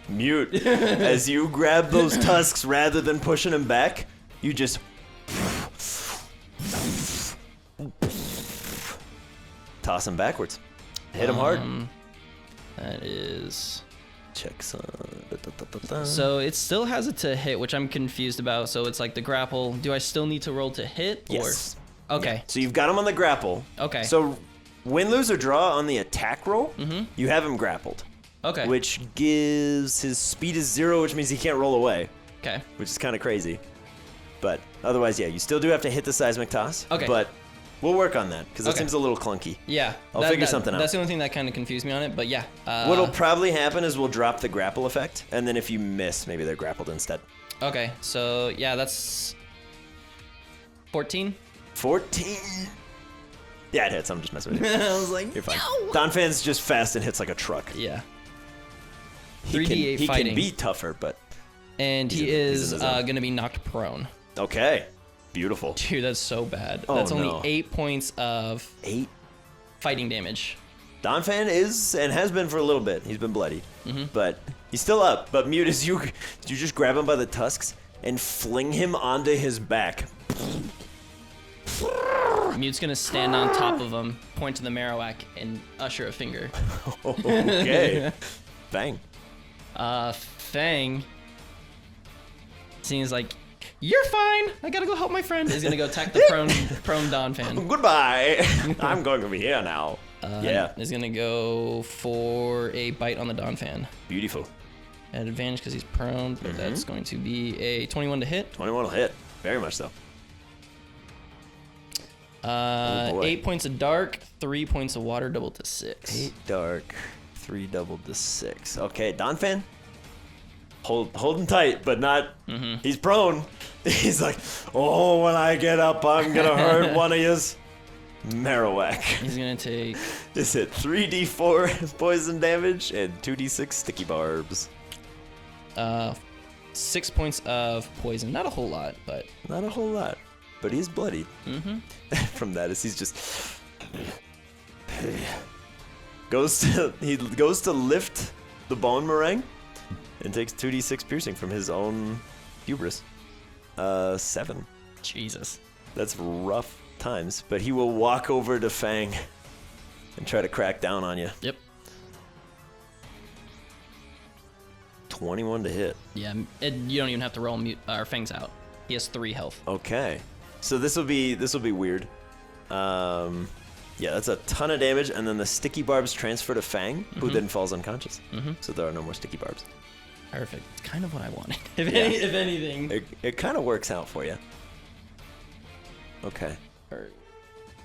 Mute. As you grab those tusks rather than pushing him back, you just... toss him backwards. Hit him hard. That is... Check some... So it still has it to hit, which I'm confused about. So it's like the grapple. Do I still need to roll to hit? Yes. Or... Okay. Yeah. So you've got him on the grapple. Okay. So win, lose, or draw on the attack roll, you have him grappled. Okay. Which gives his speed is 0, which means he can't roll away. Okay. Which is kind of crazy. But otherwise, yeah, you still do have to hit the seismic toss. Okay. But we'll work on that, because that Okay. seems a little clunky. Yeah. I'll figure something out. That's the only thing that kind of confused me on it, but yeah. What'll probably happen is we'll drop the grapple effect, and then if you miss, maybe they're grappled instead. Okay, so yeah, that's 14. 14. Yeah, it hits. I'm just messing with you. I was like, You're fine. no. Donphan's just fast and hits like a truck. Yeah. He 3d8 can fighting. be tougher, but... And he he's is in the zone. going to be knocked prone. Okay. Beautiful. Dude, that's so bad. Oh, That's only no. 8 points of 8. fighting damage. Donphan is, and has been for a little bit. He's been bloody. But he's still up. But Mute, as you just grab him by the tusks and fling him onto his back. Mute's going to stand on top of him, point to the Marowak, and usher a finger. Okay. Bang. Fang seems like, you're fine. I gotta go help my friend. Is gonna go attack the prone Donphan. Goodbye. I'm going over here now. Yeah. Is gonna go for a bite on the Donphan. Beautiful. At advantage because he's prone, but that's going to be a 21 to hit. 21 will hit. Very much so. boy. 8 points of dark, 3 points of water, doubled to 6. 8 dark, 3 doubled to 6. Okay, Donphan. Hold him tight, but not. He's prone. He's like, oh, when I get up, I'm gonna hurt one of yous. Marowak. He's gonna take. This hit 3d4 poison damage and 2d6 sticky barbs. 6 points of poison. Not a whole lot, but Not a whole lot, but he's bloodied. From that, as he's just he goes to lift the bone meringue and takes 2d6 piercing from his own hubris. 7. Jesus. That's rough times, but he will walk over to Fang and try to crack down on you. Yep. 21 to hit. Yeah, you don't even have to roll Fang's out. He has 3 health. Okay, so this will be weird. Yeah, that's a ton of damage, and then the sticky barbs transfer to Fang, who then falls unconscious. So there are no more sticky barbs. Perfect. Kind of what I wanted. If anything. It kind of works out for you. Okay.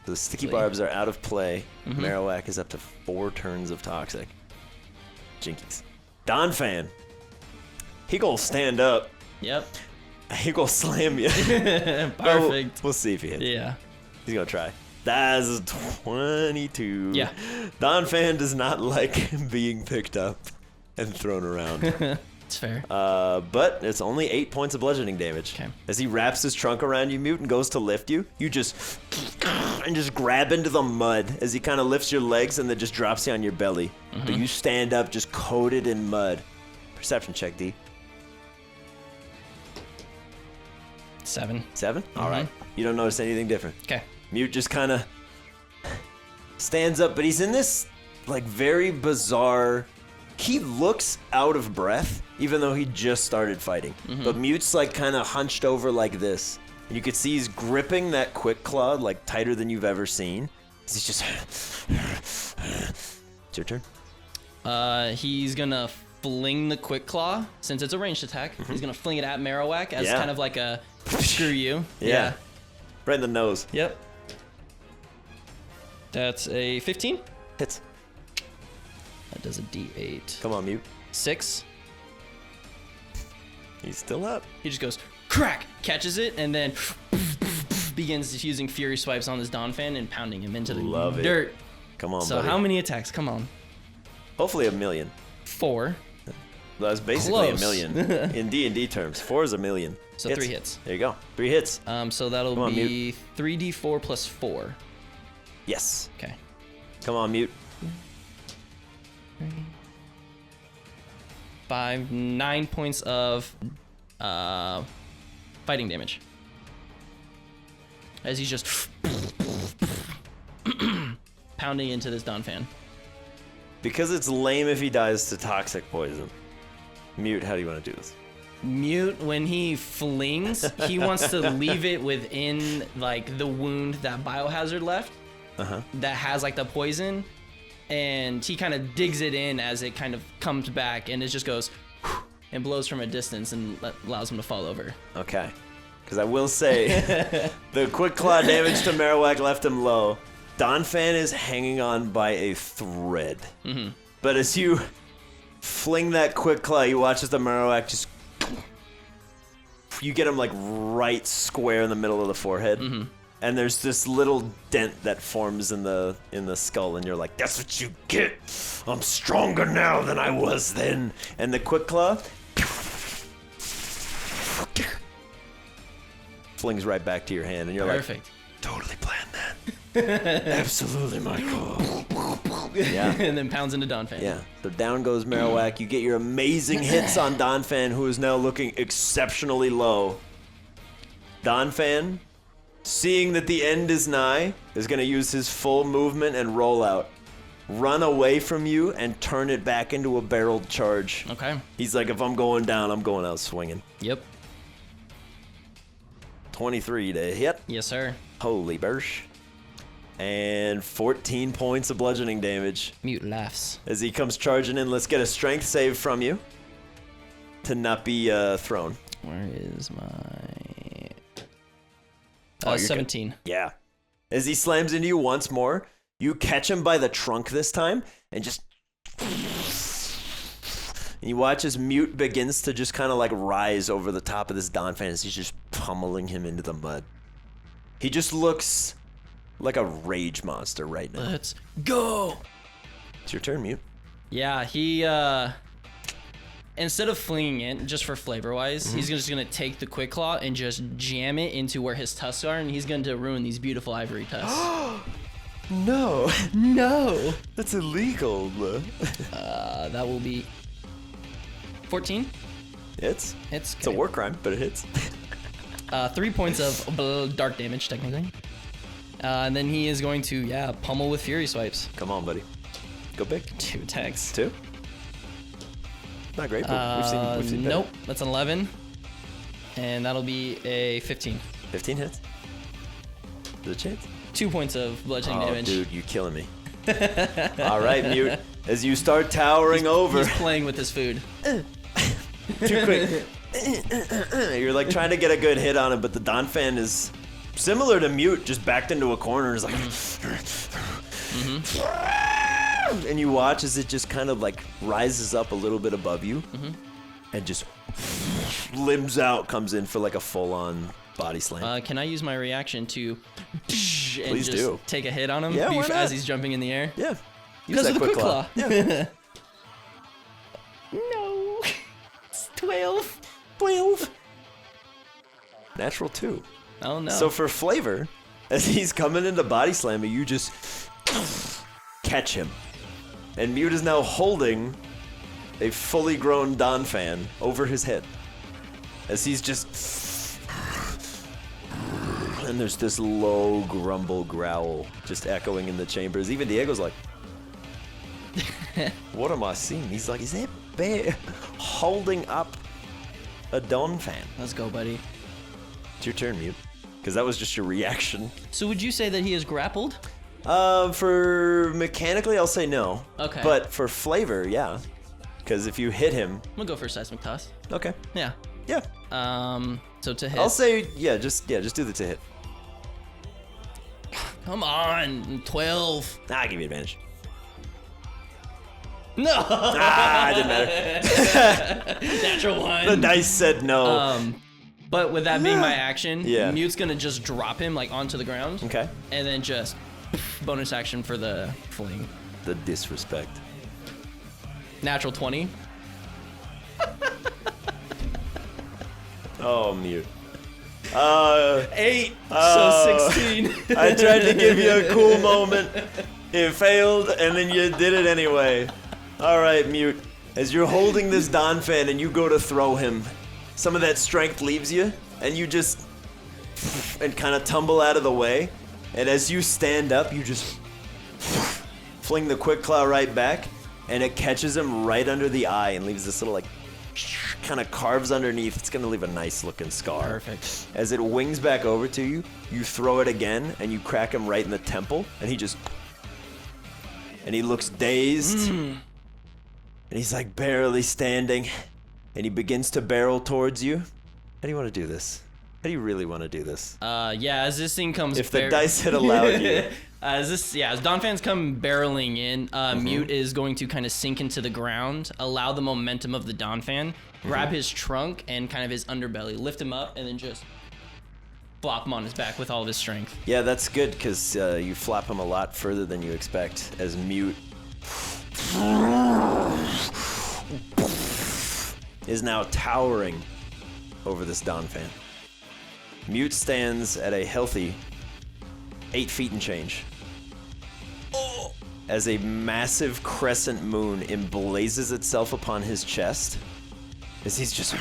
The sticky barbs are out of play. Marowak is up to 4 turns of toxic. Jinkies. Donphan. He gonna stand up. Yep. He gonna slam you. Perfect. We'll see if he hits. Yeah. He's gonna try. That's 22. Yeah. Donphan does not like being picked up and thrown around. It's fair. But it's only 8 points of bludgeoning damage. Okay. As he wraps his trunk around you, Mute, and goes to lift you, you just grab into the mud as he kind of lifts your legs and then just drops you on your belly. But you stand up just coated in mud. Perception check, D. 7. 7? All right. You don't notice anything different. Okay. Mute just kind of stands up, but he's in this like very bizarre. He looks out of breath, even though he just started fighting. But Mute's like kind of hunched over like this, and you can see he's gripping that quick claw like tighter than you've ever seen. He's just. It's your turn. He's gonna fling the quick claw since it's a ranged attack. He's gonna fling it at Marowak as kind of like a screw you. Yeah. Right in the nose. Yep. That's a 15. Hits. That does a D8. Come on, Mute. 6. He's still up. He just goes crack, catches it, and then begins using Fury Swipes on this Donphan and pounding him into the dirt. Come on, So buddy. how many attacks? Come on. Hopefully 1 million. 4. That's basically Close. 1 million in D&D terms. 4 is 1 million. So 3 hits. There you go. 3 hits. So that'll Come on, be 3d4 plus 4. Yes. Okay. Come on, Mute. 5, 9 points of fighting damage. As he's just pounding into this Donphan. Because it's lame if he dies to toxic poison. Mute, how do you want to do this? Mute, when he flings, he wants to leave it within like the wound that Biohazard left. That has like the poison, and he kind of digs it in as it kind of comes back, and it just goes and blows from a distance and allows him to fall over. Okay. Because I will say, the quick claw damage to Marowak left him low. Donphan is hanging on by a thread. But as you fling that quick claw, you watch as the Marowak just... You get him like right square in the middle of the forehead. And there's this little dent that forms in the skull, and you're like, that's what you get. I'm stronger now than I was then. And the quick claw flings right back to your hand, and you're Perfect. like, totally planned that. Absolutely, Michael. Yeah. And then pounds into Donphan. Yeah. So down goes Marowak. You get your amazing hits on Donphan, who is now looking exceptionally low. Donphan, seeing that the end is nigh, is going to use his full movement and roll out. Run away from you and turn it back into a barreled charge. Okay. He's like, if I'm going down, I'm going out swinging. Yep. 23 to hit. Yes, sir. Holy bursh. And 14 points of bludgeoning damage. Mute laughs. As he comes charging in, let's get a strength save from you to not be thrown. Where is my... Oh, you're 17. Yeah. As he slams into you once more, you catch him by the trunk this time and just... And you watch as Mute begins to just kind of like rise over the top of this Donphan as he's just pummeling him into the mud. He just looks like a rage monster right now. Let's go. It's your turn, Mute. Yeah, he instead of flinging it just for flavor wise, he's just gonna take the quick claw and just jam it into where his tusks are, and he's going to ruin these beautiful ivory tusks. No. No. That's illegal. That will be 14. It's It's a war crime, but it hits. 3 points of dark damage, technically. And then he is going to, pummel with Fury Swipes. Come on, buddy. Go big. 2 attacks. 2? Not great, but we've seen better. Nope, that's an 11. And that'll be a 15. 15 hits. There's a chance. 2 points of bludgeoning damage. Dude, you're killing me. All right, Mute. As you start towering over. He's playing with his food. Too quick. You're like trying to get a good hit on him, but the Donphan is similar to Mute, just backed into a corner. Is like, and you watch as it just kind of like rises up a little bit above you, and just limbs out, comes in for like a full-on body slam. Can I use my reaction to and Please just do. take a hit on him Yeah, why not? as he's jumping in the air? Yeah, Because of the quick claw. Yeah. No. 12. 12. Natural 2. Oh no. So for flavor, as he's coming into body slamming, you just catch him. And Mute is now holding a fully grown Donphan over his head. As he's just... And there's this low grumble growl just echoing in the chambers. Even Diego's like, what am I seeing? He's like, is that bear holding up a Donphan? Let's go, buddy. It's your turn, Mute. Because that was just your reaction. So would you say that he is grappled? For mechanically, I'll say no. Okay. But for flavor, yeah. Because if you hit him... I'm gonna go for a seismic toss. Okay. Yeah. Yeah. So to hit. I'll say, just do the to hit. Come on, 12. I'll give you advantage. No. It didn't matter. Natural 1. The dice said no. But with that being my action, Yeah. Mute's gonna just drop him like onto the ground. Okay. And then just bonus action for the fling. The disrespect. Natural 20. Oh, Mute. 8. So 16. I tried to give you a cool moment. It failed, and then you did it anyway. All right, Mute. As you're holding this Donphan and you go to throw him, some of that strength leaves you, and you just and kind of tumble out of the way. And as you stand up, you just fling the quick claw right back, and it catches him right under the eye and leaves this little like kind of carves underneath. It's gonna leave a nice looking scar. Perfect. As it wings back over to you, you throw it again and you crack him right in the temple, and he looks dazed, and he's like barely standing, and he begins to barrel towards you. How do you want to do this? How do you really want to do this? Yeah, as this thing comes... If the dice had allowed you. As Donphans come barreling in, Mute is going to kind of sink into the ground, allow the momentum of the Donphan, grab his trunk and kind of his underbelly, lift him up, and then just flop him on his back with all of his strength. Yeah, that's good, because you flop him a lot further than you expect, as Mute is now towering over this Donphan. Mute stands at a healthy 8 feet and change. As a massive crescent moon emblazes itself upon his chest, as he's just...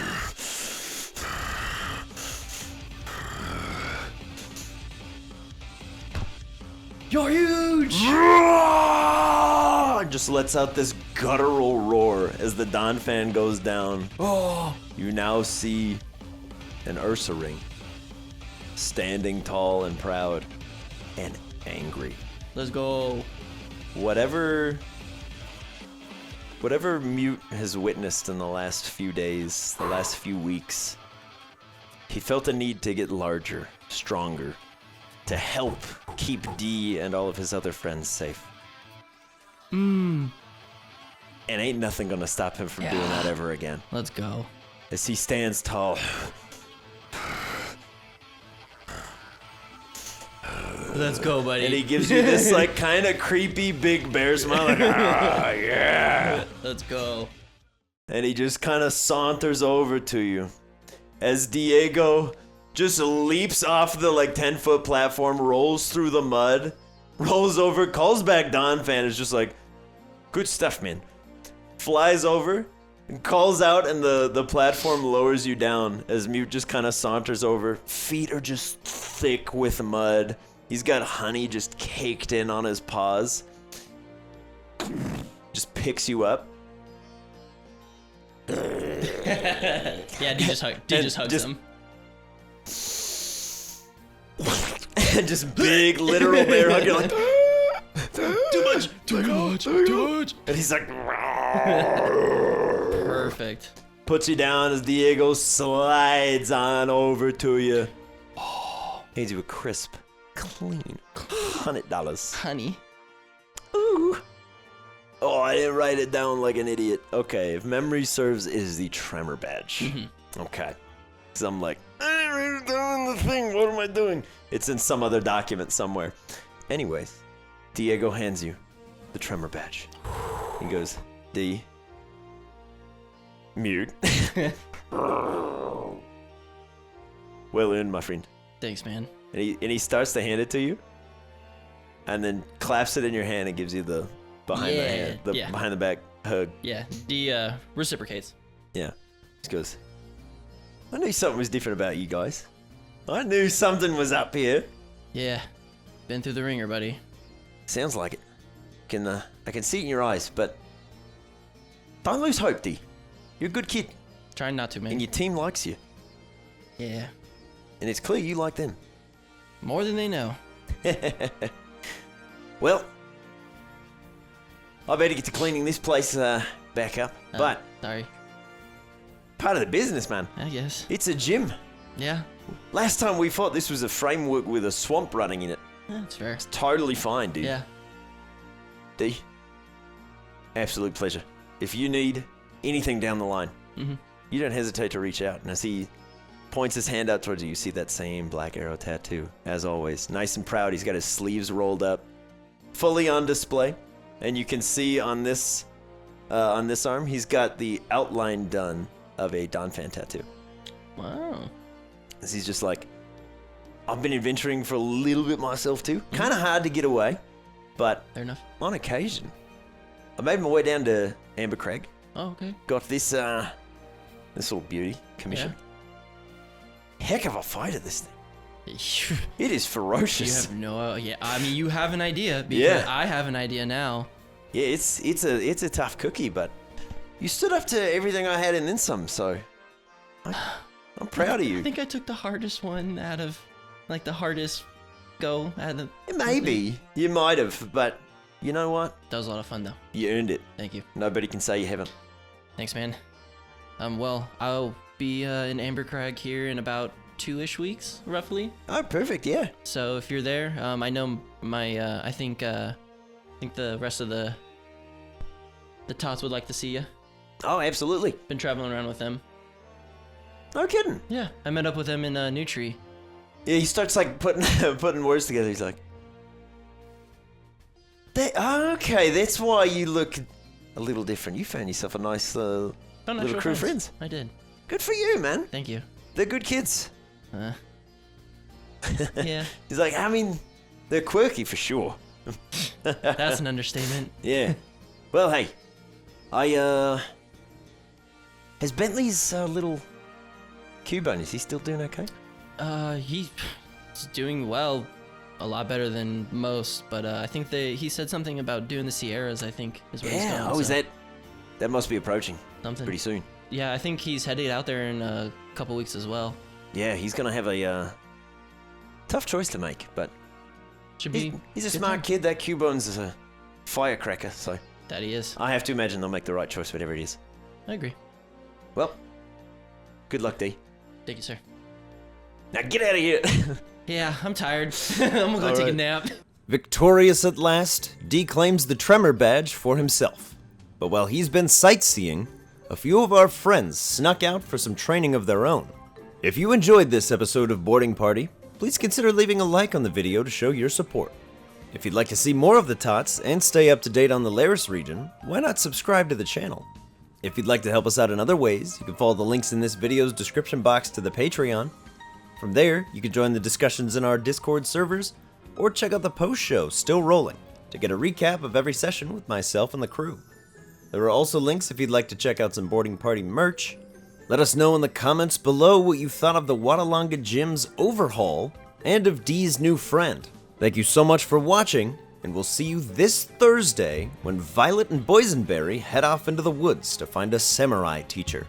You're huge! Just lets out this guttural roar as the Donphan goes down. You now see an Ursa ring, standing tall and proud and angry. Let's go. Whatever Mute has witnessed in the last few days, the last few weeks, he felt a need to get larger, stronger, to help keep D and all of his other friends safe. And ain't nothing gonna stop him from doing that ever again. Let's go. As he stands tall. Let's go, buddy. And he gives you this like kind of creepy big bear smile, like, ah, yeah. Let's go. And he just kind of saunters over to you as Diego just leaps off the like 10-foot platform, rolls through the mud, rolls over, calls back Donphan, is just like, good stuff, man. Flies over and calls out, and the platform lowers you down as Mute just kind of saunters over. Feet are just thick with mud. He's got honey just caked in on his paws. Just picks you up. Yeah, D just hugs him. And just big literal bear hug. You're like, too much. And he's like, Perfect. puts you down as Diego slides on over to you. Hands you a crisp, clean $100. Honey. Ooh. Oh, I didn't write it down like an idiot. Okay, if memory serves, it is the Tremor Badge. Okay. Because I'm like, I didn't write it down in the thing. What am I doing? It's in some other document somewhere. Anyways, Diego hands you the Tremor Badge. He goes, D, mute. Well earned, my friend. Thanks, man. And he starts to hand it to you, and then claps it in your hand and gives you the behind the back hug. Yeah, he reciprocates. Yeah. He goes, I knew something was different about you guys. I knew something was up here. Yeah, been through the ringer, buddy. Sounds like it. I can see it in your eyes, but don't lose hope, D. You're a good kid. Trying not to, man. And your team likes you. Yeah. And it's clear you like them. More than they know. Well, I better get to cleaning this place back up. But Sorry. part of the business, man. I guess. It's a gym. Yeah. Last time we fought, this was a framework with a swamp running in it. That's fair. It's totally fine, dude. Yeah. D, absolute pleasure. If you need anything down the line, you don't hesitate to reach out. And as he points his hand out towards you, you see that same black arrow tattoo, as always. Nice and proud. He's got his sleeves rolled up, fully on display. And you can see on this arm, he's got the outline done of a Donphan tattoo. Wow. As he's just like, I've been adventuring for a little bit myself too. Kind of hard to get away, but Fair enough. on occasion, I made my way down to Amber Crag. Oh, okay. Got this little beauty commission. Heck of a fighter, this thing. It is You ferocious. have no. Yeah, I mean, you have an idea. Because Yeah. I have an idea now. Yeah, it's a tough cookie, but you stood up to everything I had and then some. So I'm proud of I you. think I took the hardest one out of, like, the hardest go out of the. Maybe you might have, but you know what? That was a lot of fun, though. You earned it. Thank you. Nobody can say you haven't. Thanks, man. Well, I'll be in Amber Crag here in about 2-ish weeks, roughly. Oh, perfect. Yeah. So if you're there, I know my. I think the rest of the tots would like to see you. Oh, absolutely. Been traveling around with them. No kidding. Yeah, I met up with them in New Tree. Yeah, he starts like putting words together. He's like, okay, that's why you look a little different. You found yourself a nice Found little actual crew of friends. I did. Good for you, man. Thank you. They're good kids. Yeah. He's like, I mean, they're quirky for sure. That's an understatement. Yeah. Well, hey, has Bentley's little Cubone, is he still doing okay? He's doing well, a lot better than most. But I think he said something about doing the Sierras. I think is what he's doing. Oh, is that? That must be approaching something pretty soon. Yeah, I think he's headed out there in a couple weeks as well. Yeah, he's gonna have a tough choice to make, but Should be. he's a good smart time. kid. That Cubone's a firecracker, so That he is. I have to imagine they'll make the right choice, whatever it is. I agree. Well, good luck, D. Thank you, sir. Now get out of here. Yeah, I'm tired. I'm gonna go All take a right. nap. Victorious at last, D claims the Tremor badge for himself. But while he's been sightseeing, a few of our friends snuck out for some training of their own. If you enjoyed this episode of Boarding Party, please consider leaving a like on the video to show your support. If you'd like to see more of the Tots and stay up to date on the Laris region, why not subscribe to the channel? If you'd like to help us out in other ways, you can follow the links in this video's description box to the Patreon. From there, you can join the discussions in our Discord servers, or check out the post show Still Rolling to get a recap of every session with myself and the crew. There are also links if you'd like to check out some Boarding Party merch. Let us know in the comments below what you thought of the Wattalanga Gym's overhaul and of D's new friend. Thank you so much for watching, and we'll see you this Thursday when Violet and Boysenberry head off into the woods to find a samurai teacher.